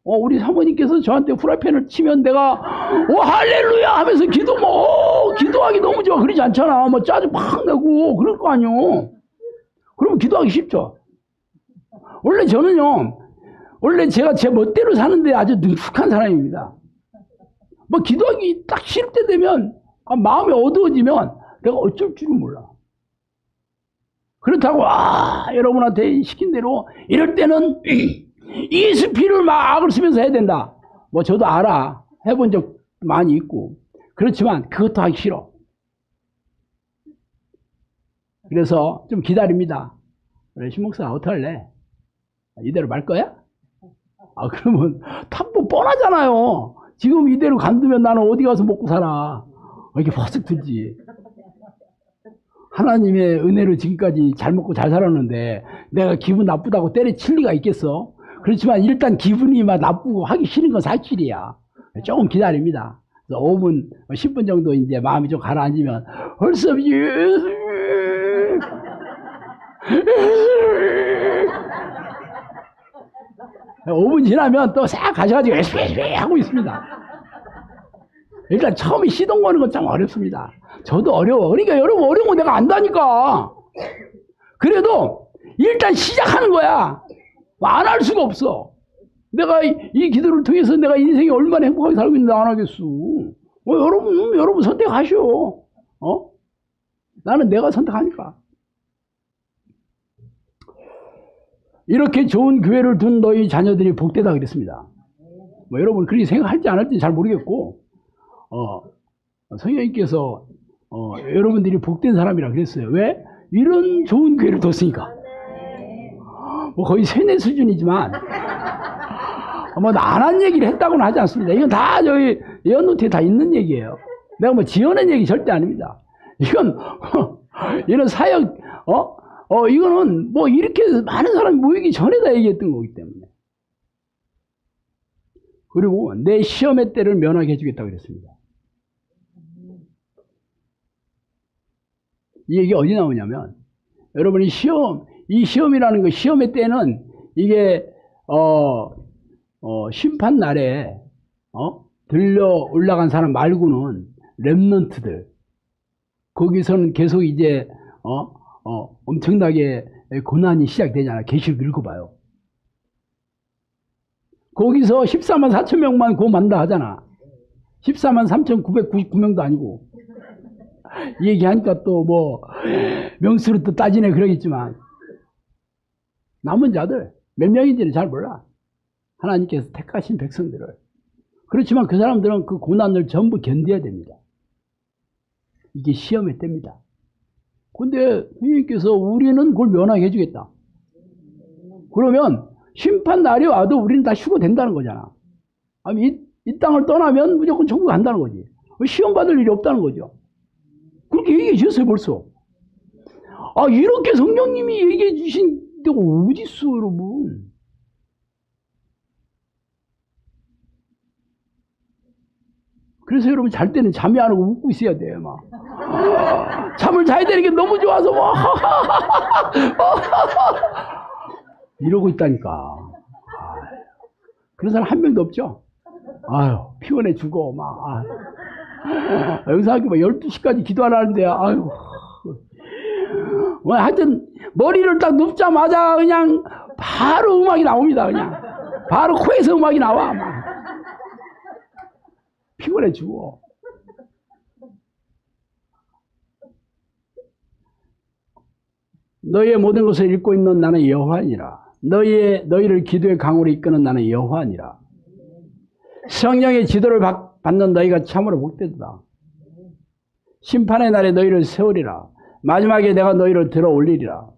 우리 사모님께서 저한테 후라이팬을 치면 내가, 할렐루야! 하면서 기도하기 너무 좋아. 그러지 않잖아. 짜증 팍 내고, 그럴 거 아니요. 그러면 기도하기 쉽죠. 원래 저는요, 제가 제 멋대로 사는데 아주 능숙한 사람입니다. 기도하기 딱 싫을 때 되면, 마음이 어두워지면 내가 어쩔 줄은 몰라. 그렇다고, 여러분한테 시킨 대로, 이럴 때는 ESP를 막 악을 쓰면서 해야 된다. 저도 알아. 해본 적 많이 있고. 그렇지만 그것도 하기 싫어. 그래서 좀 기다립니다. 그래, 신목사 어떡할래? 이대로 말 거야? 그러면 탑보 뻔하잖아요. 지금 이대로 간두면 나는 어디 가서 먹고 살아. 이렇게 버쓱 들지. 하나님의 은혜로 지금까지 잘 먹고 잘 살았는데 내가 기분 나쁘다고 때려칠 리가 있겠어? 그렇지만 일단 기분이 막 나쁘고 하기 싫은 건 사실이야. 조금 기다립니다. 5분, 10분 정도 이제 마음이 좀 가라앉으면 벌써 5분 지나면 또 싹 가셔가지고 에스페 하고 있습니다. 일단 처음에 시동 거는 건 참 어렵습니다. 저도 어려워. 그러니까 여러분 어려운 거 내가 안다니까. 그래도 일단 시작하는 거야. 안 할 수가 없어. 내가 이 기도를 통해서 내가 인생이 얼마나 행복하게 살고 있는데 안 하겠어. 여러분 선택하시오. 나는 내가 선택하니까. 이렇게 좋은 교회를 둔 너희 자녀들이 복되다 그랬습니다. 여러분 그렇게 생각할지 안 할지 잘 모르겠고, 성령님께서 여러분들이 복된 사람이라 그랬어요. 왜? 이런 좋은 교회를 뒀으니까. 거의 세뇌 수준이지만, 안 한 얘기를 했다고는 하지 않습니다. 이건 다 저희 예언노트에 다 있는 얘기예요. 내가 지어낸 얘기 절대 아닙니다. 이런 사역, 이거는 이렇게 많은 사람이 모이기 전에 다 얘기했던 거기 때문에. 그리고 내 시험의 때를 면하게 해주겠다고 그랬습니다. 이 얘기 어디 나오냐면, 여러분이 이 시험이라는 거, 시험의 때는 이게, 심판 날에, 들려 올라간 사람 말고는 렘넌트들. 거기서는 계속 이제, 엄청나게 고난이 시작되잖아. 계시록 읽어봐요. 거기서 14만 4천 명만 구원받는다 하잖아. 14만 3,999명도 아니고. 이 얘기하니까 또 명수로 또 따지네 그러겠지만, 남은 자들, 몇 명인지는 잘 몰라. 하나님께서 택하신 백성들을. 그렇지만 그 사람들은 그 고난을 전부 견뎌야 됩니다. 이게 시험의 때입니다. 근데 선생님께서 우리는 그걸 면하게 해주겠다. 그러면 심판 날이 와도 우리는 다 휴거된다는 거잖아. 이 땅을 떠나면 무조건 천국 간다는 거지. 시험 받을 일이 없다는 거죠. 그렇게 얘기해 주셨어요 벌써. 이렇게 성령님이 얘기해 주신 데가 어디 있어 여러분. 그래서 여러분 잘 때는 잠이 안 오고 웃고 있어야 돼 막. 잠을 자야 되는 게 너무 좋아서 이러고 있다니까. 그런 사람 한 명도 없죠? 피곤해 죽어 막. 여기서 하기 12시까지 기도하라는데 하여튼 머리를 딱 눕자마자 그냥 바로 음악이 나옵니다. 그냥 바로 코에서 음악이 나와 막. 피곤해 죽어. 너희의 모든 것을 읽고 있는 나는 여호와니라. 너희를 기도의 강으로 이끄는 나는 여호와니라. 성령의 지도를 받는 너희가 참으로 복되도다. 심판의 날에 너희를 세우리라. 마지막에 내가 너희를 들어 올리리라.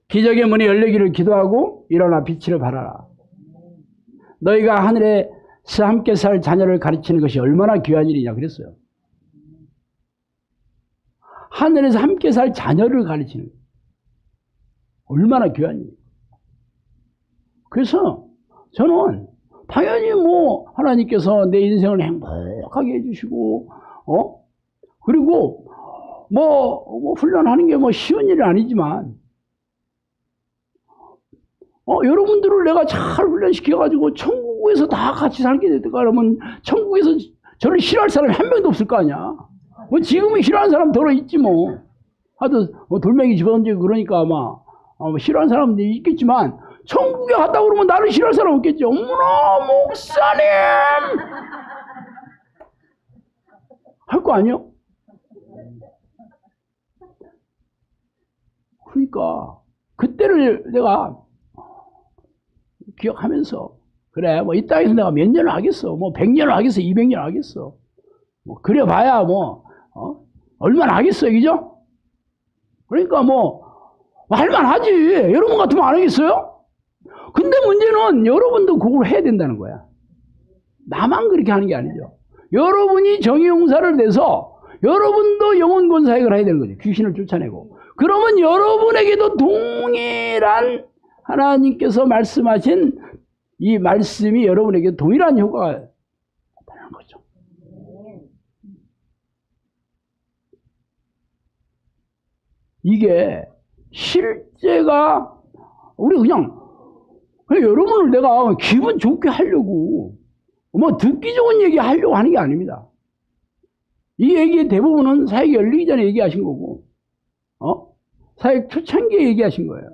기적의 문이 열리기를 기도하고 일어나 빛을 발하라. 너희가 하늘에서 함께 살 자녀를 가르치는 것이 얼마나 귀한 일이냐 그랬어요. 하늘에서 함께 살 자녀를 가르치는 것. 얼마나 귀한 일. 그래서 저는 당연히 하나님께서 내 인생을 행복하게 해주시고, 그리고 훈련하는 게 쉬운 일은 아니지만, 여러분들을 내가 잘 훈련시켜가지고 천국에서 다 같이 살게 됐다 그러면 천국에서 저를 싫어할 사람이 한 명도 없을 거 아니야. 지금은 싫어하는 사람 덜어 있지 뭐. 하여튼 돌멩이 집어던지고 그러니까 아마 싫어하는 사람들이 있겠지만 천국에 갔다 그러면 나를 싫어할 사람 없겠지. 어머나 목사님 할 거 아니요? 그러니까 그때를 내가 기억하면서 그래 이 땅에서 내가 몇 년을 하겠어 100년을 하겠어 200년을 하겠어 그래 봐야 얼마나 하겠어요 그죠? 그러니까 할만하지. 여러분 같으면 안 하겠어요? 근데 문제는 여러분도 그걸 해야 된다는 거야. 나만 그렇게 하는 게 아니죠. 여러분이 정의용사를 내서 여러분도 영혼권사역을 해야 되는 거죠. 귀신을 쫓아내고. 그러면 여러분에게도 동일한 하나님께서 말씀하신 이 말씀이 여러분에게 동일한 효과가 나타나는 거죠. 이게 실제가 우리 그냥 여러분을 내가 기분 좋게 하려고 뭐 듣기 좋은 얘기 하려고 하는 게 아닙니다. 이 얘기의 대부분은 사역 열리기 전에 얘기하신 거고, 사역 초창기에 얘기하신 거예요.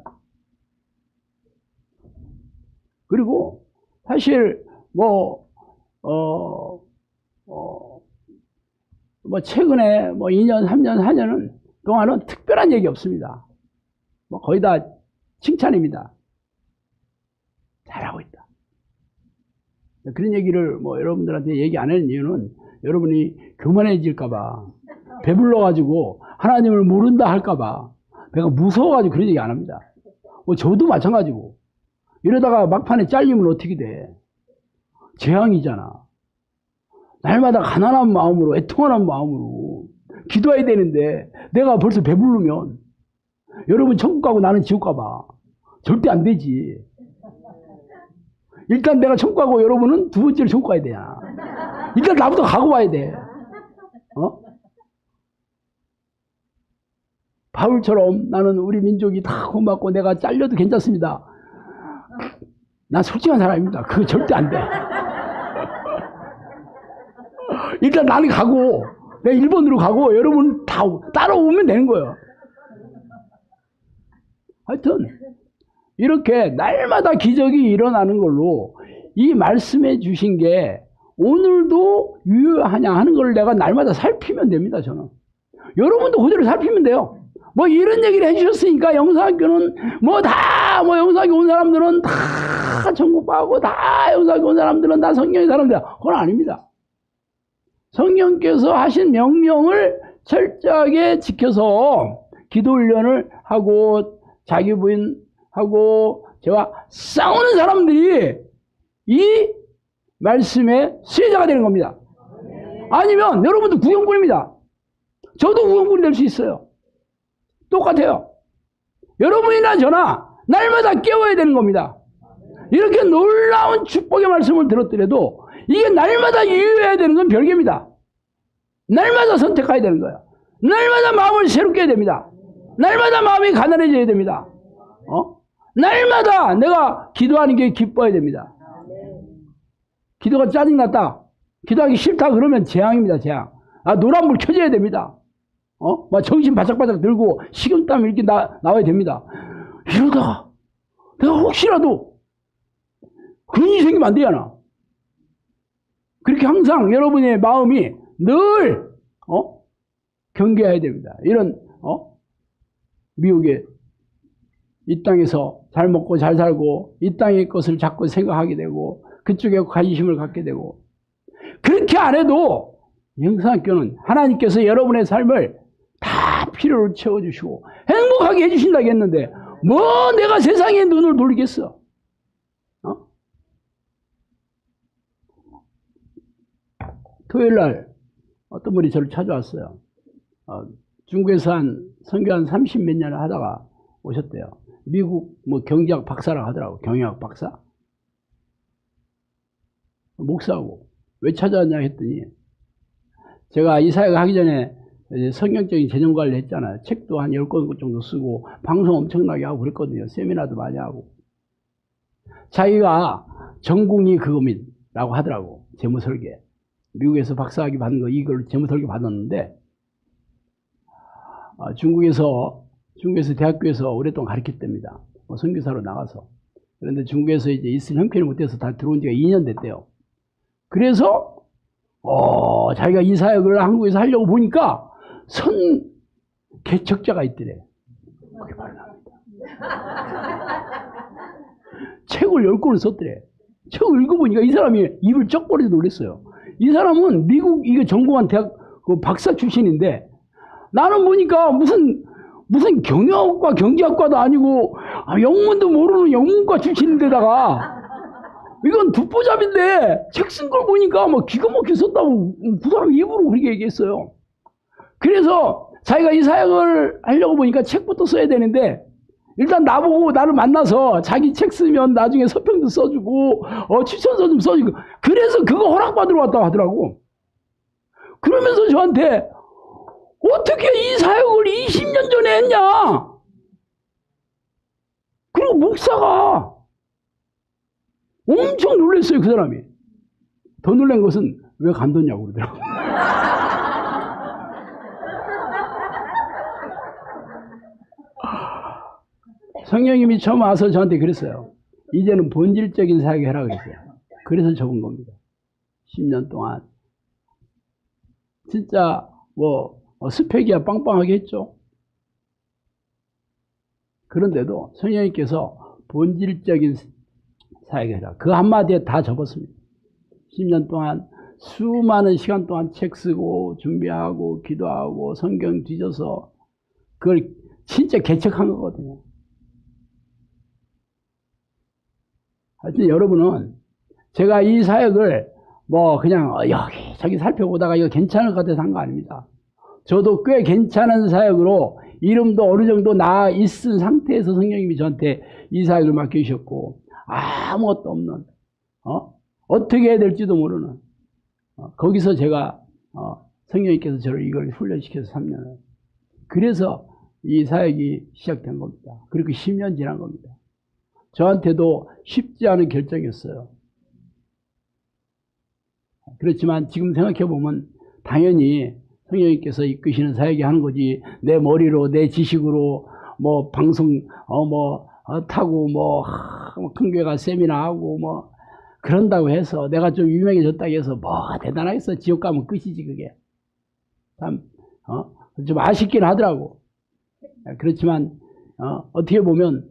그리고 사실 뭐 최근에 2년, 3년, 4년은 동안은 특별한 얘기 없습니다. 뭐 거의 다 칭찬입니다. 잘하고 있다. 그런 얘기를 뭐 여러분들한테 얘기 안 하는 이유는 여러분이 교만해질까봐, 배불러가지고 하나님을 모른다 할까봐 내가 무서워가지고 그런 얘기 안 합니다. 저도 마찬가지고. 이러다가 막판에 잘리면 어떻게 돼? 재앙이잖아. 날마다 가난한 마음으로, 애통하는 마음으로 기도해야 되는데 내가 벌써 배부르면 여러분 천국 가고 나는 지옥 가봐. 절대 안 되지. 일단 내가 천국 가고 여러분은 두 번째로 천국 가야 되냐. 일단 나부터 가고 와야 돼. 바울처럼 나는 우리 민족이 다 구원받고 내가 잘려도 괜찮습니다. 난 솔직한 사람입니다. 그거 절대 안 돼. 일단 나는 가고 내가 일본으로 가고 여러분 다 따라오면 되는 거예요. 하여튼 이렇게 날마다 기적이 일어나는 걸로 이 말씀해 주신 게 오늘도 유효하냐 하는 걸 내가 날마다 살피면 됩니다. 저는 여러분도 그대로 살피면 돼요. 뭐 이런 얘기를 해주셨으니까 영사학교는 영사학교 온 사람들은 다 천국받고 다 영사학교 온 사람들은 다 성령의 사람들이야. 그건 아닙니다. 성령께서 하신 명령을 철저하게 지켜서 기도 훈련을 하고 자기 부인하고 저와 싸우는 사람들이 이 말씀의 수혜자가 되는 겁니다. 아니면 여러분도 구경꾼입니다. 저도 구경꾼이 될 수 있어요. 똑같아요. 여러분이나 저나 날마다 깨워야 되는 겁니다. 이렇게 놀라운 축복의 말씀을 들었더라도 이게 날마다 유효해야 되는 건 별개입니다. 날마다 선택해야 되는 거예요. 날마다 마음을 새롭게 해야 됩니다. 날마다 마음이 가난해져야 됩니다. 날마다 내가 기도하는 게 기뻐야 됩니다. 기도가 짜증났다, 기도하기 싫다 그러면 재앙입니다. 재앙. 노란불 켜져야 됩니다. 막 정신 바짝바짝 들고 식은땀 이렇게 나와야 됩니다. 이러다가 내가 혹시라도 그런 일이 생기면 안 되잖아. 그렇게 항상 여러분의 마음이 늘 경계해야 됩니다. 이런 미국의 이 땅에서 잘 먹고 잘 살고 이 땅의 것을 자꾸 생각하게 되고 그쪽에 관심을 갖게 되고, 그렇게 안 해도 영상학교는 하나님께서 여러분의 삶을 다 필요를 채워주시고 행복하게 해주신다고 했는데 뭐 내가 세상에 눈을 돌리겠어. 토요일날 어떤 분이 저를 찾아왔어요. 중국에서 선교 한 30 몇 년을 하다가 오셨대요. 미국 경제학 박사라고 하더라고. 경영학 박사. 목사하고. 왜 찾아왔냐 했더니 제가 이 사역을 하기 전에 성경적인 재정 관리를 했잖아요. 책도 한 10권 정도 쓰고 방송 엄청나게 하고 그랬거든요. 세미나도 많이 하고. 자기가 전공이 그겁니다라고 하더라고. 재무설계. 미국에서 박사학위 받은 거 이걸 재무설계 받았는데 중국에서 대학교에서 오랫동안 가르쳤답니다. 선교사로 나가서. 그런데 중국에서 이제 있을 형편이 못해서 다 들어온 지가 2년 됐대요. 그래서 자기가 이 사역을 한국에서 하려고 보니까 개척자가 있더래. 그게 바로 납니다. 책을 10권을 썼더래. 책을 읽어보니까 이 사람이 입을 쩍 벌이서 놀랐어요. 이 사람은 미국 이거 전공한 대학 박사 출신인데 나는 보니까 무슨 무슨 경영학과 경제학과도 아니고 영문도 모르는 영문과 출신인데다가 이건 듣보잡인데 책 쓴 걸 보니까 막 기가 막히게 썼다고 그 사람이 입으로 그렇게 얘기했어요. 그래서 자기가 이 사역을 하려고 보니까 책부터 써야 되는데 일단 나보고 나를 만나서 자기 책 쓰면 나중에 서평도 써주고 추천서 좀 써주고 그래서 그거 허락받으러 왔다고 하더라고. 그러면서 저한테 어떻게 이 사역을 20년 전에 했냐? 그리고 목사가 엄청 놀랐어요, 그 사람이. 더 놀란 것은 왜 간뒀냐고 그러더라고. 성령님이 처음 와서 저한테 그랬어요. 이제는 본질적인 사역을 해라 그랬어요. 그래서 적은 겁니다. 10년 동안. 진짜 스펙이야 빵빵하게 했죠. 그런데도 성령님께서 본질적인 사역을 해라. 그 한마디에 다 접었습니다. 10년 동안 수많은 시간 동안 책 쓰고 준비하고 기도하고 성경 뒤져서 그걸 진짜 개척한 거거든요. 하여튼 여러분은 제가 이 사역을 그냥 여기저기 살펴보다가 이거 괜찮을 것 같아서 한 거 아닙니다. 저도 꽤 괜찮은 사역으로 이름도 어느 정도 나아 있은 상태에서 성령님이 저한테 이 사역을 맡겨주셨고 아무것도 없는 어떻게 해야 될지도 모르는 거기서 제가 성령님께서 저를 이걸 훈련시켜서 3년을 그래서 이 사역이 시작된 겁니다. 그리고 10년 지난 겁니다. 저한테도 쉽지 않은 결정이었어요. 그렇지만 지금 생각해보면 당연히 성령님께서 이끄시는 사역이 하는 거지 내 머리로 내 지식으로 방송 타고 큰 교회 가 세미나하고 그런다고 해서 내가 좀 유명해졌다고 해서 대단하겠어. 지옥 가면 끝이지 그게. 참 좀 아쉽긴 하더라고. 그렇지만 어떻게 보면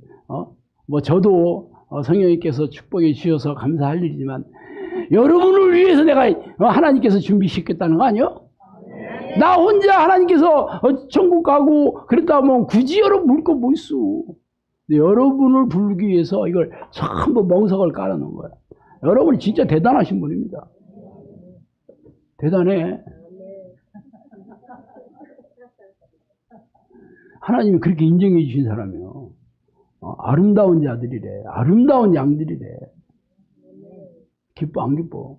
저도 성령님께서 축복해 주셔서 감사할 일이지만 여러분을 위해서 내가 하나님께서 준비시켰다는 거 아니요? 나 혼자 하나님께서 천국 가고 그랬다 하면 굳이 여러분 물 거 뭐 있어. 여러분을 부르기 위해서 이걸 전부 멍석을 깔아놓은 거야. 여러분이 진짜 대단하신 분입니다. 대단해. 하나님이 그렇게 인정해 주신 사람이에요. 아름다운 자들이래. 아름다운 양들이래. 기뻐 안 기뻐?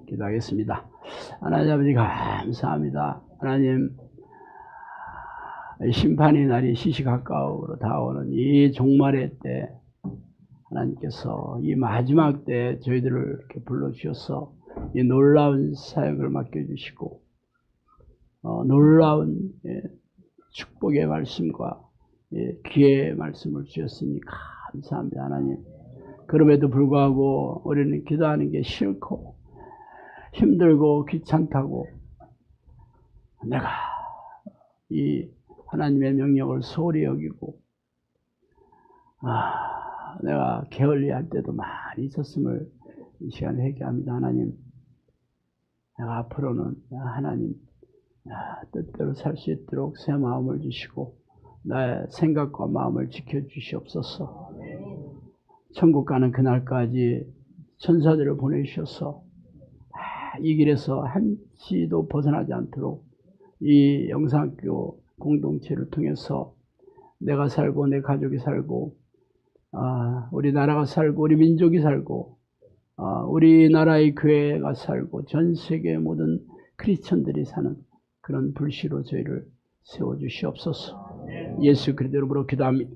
기도하겠습니다. 하나님 아버지 감사합니다. 하나님 심판의 날이 시시각각으로 다가오는 이 종말의 때 하나님께서 이 마지막 때 저희들을 이렇게 불러주셔서 이 놀라운 사역을 맡겨주시고 놀라운 축복의 말씀과 기회의 말씀을 주셨으니 감사합니다. 하나님. 그럼에도 불구하고 우리는 기도하는 게 싫고 힘들고 귀찮다고 내가 이 하나님의 명령을 소홀히 여기고 내가 게을리할 때도 많이 있었음을 이 시간에 회개합니다. 하나님, 내가 앞으로는 하나님 뜻대로 살 수 있도록 새 마음을 주시고 나의 생각과 마음을 지켜주시옵소서. 천국 가는 그날까지 천사들을 보내주셔서 이 길에서 한치도 벗어나지 않도록 이 영상학교 공동체를 통해서 내가 살고 내 가족이 살고 우리 나라가 살고 우리 민족이 살고 우리나라의 교회가 살고 전 세계 모든 크리스천들이 사는 그런 불시로 저희를 세워주시옵소서. 예수 그리스도로 부르 기도합니다.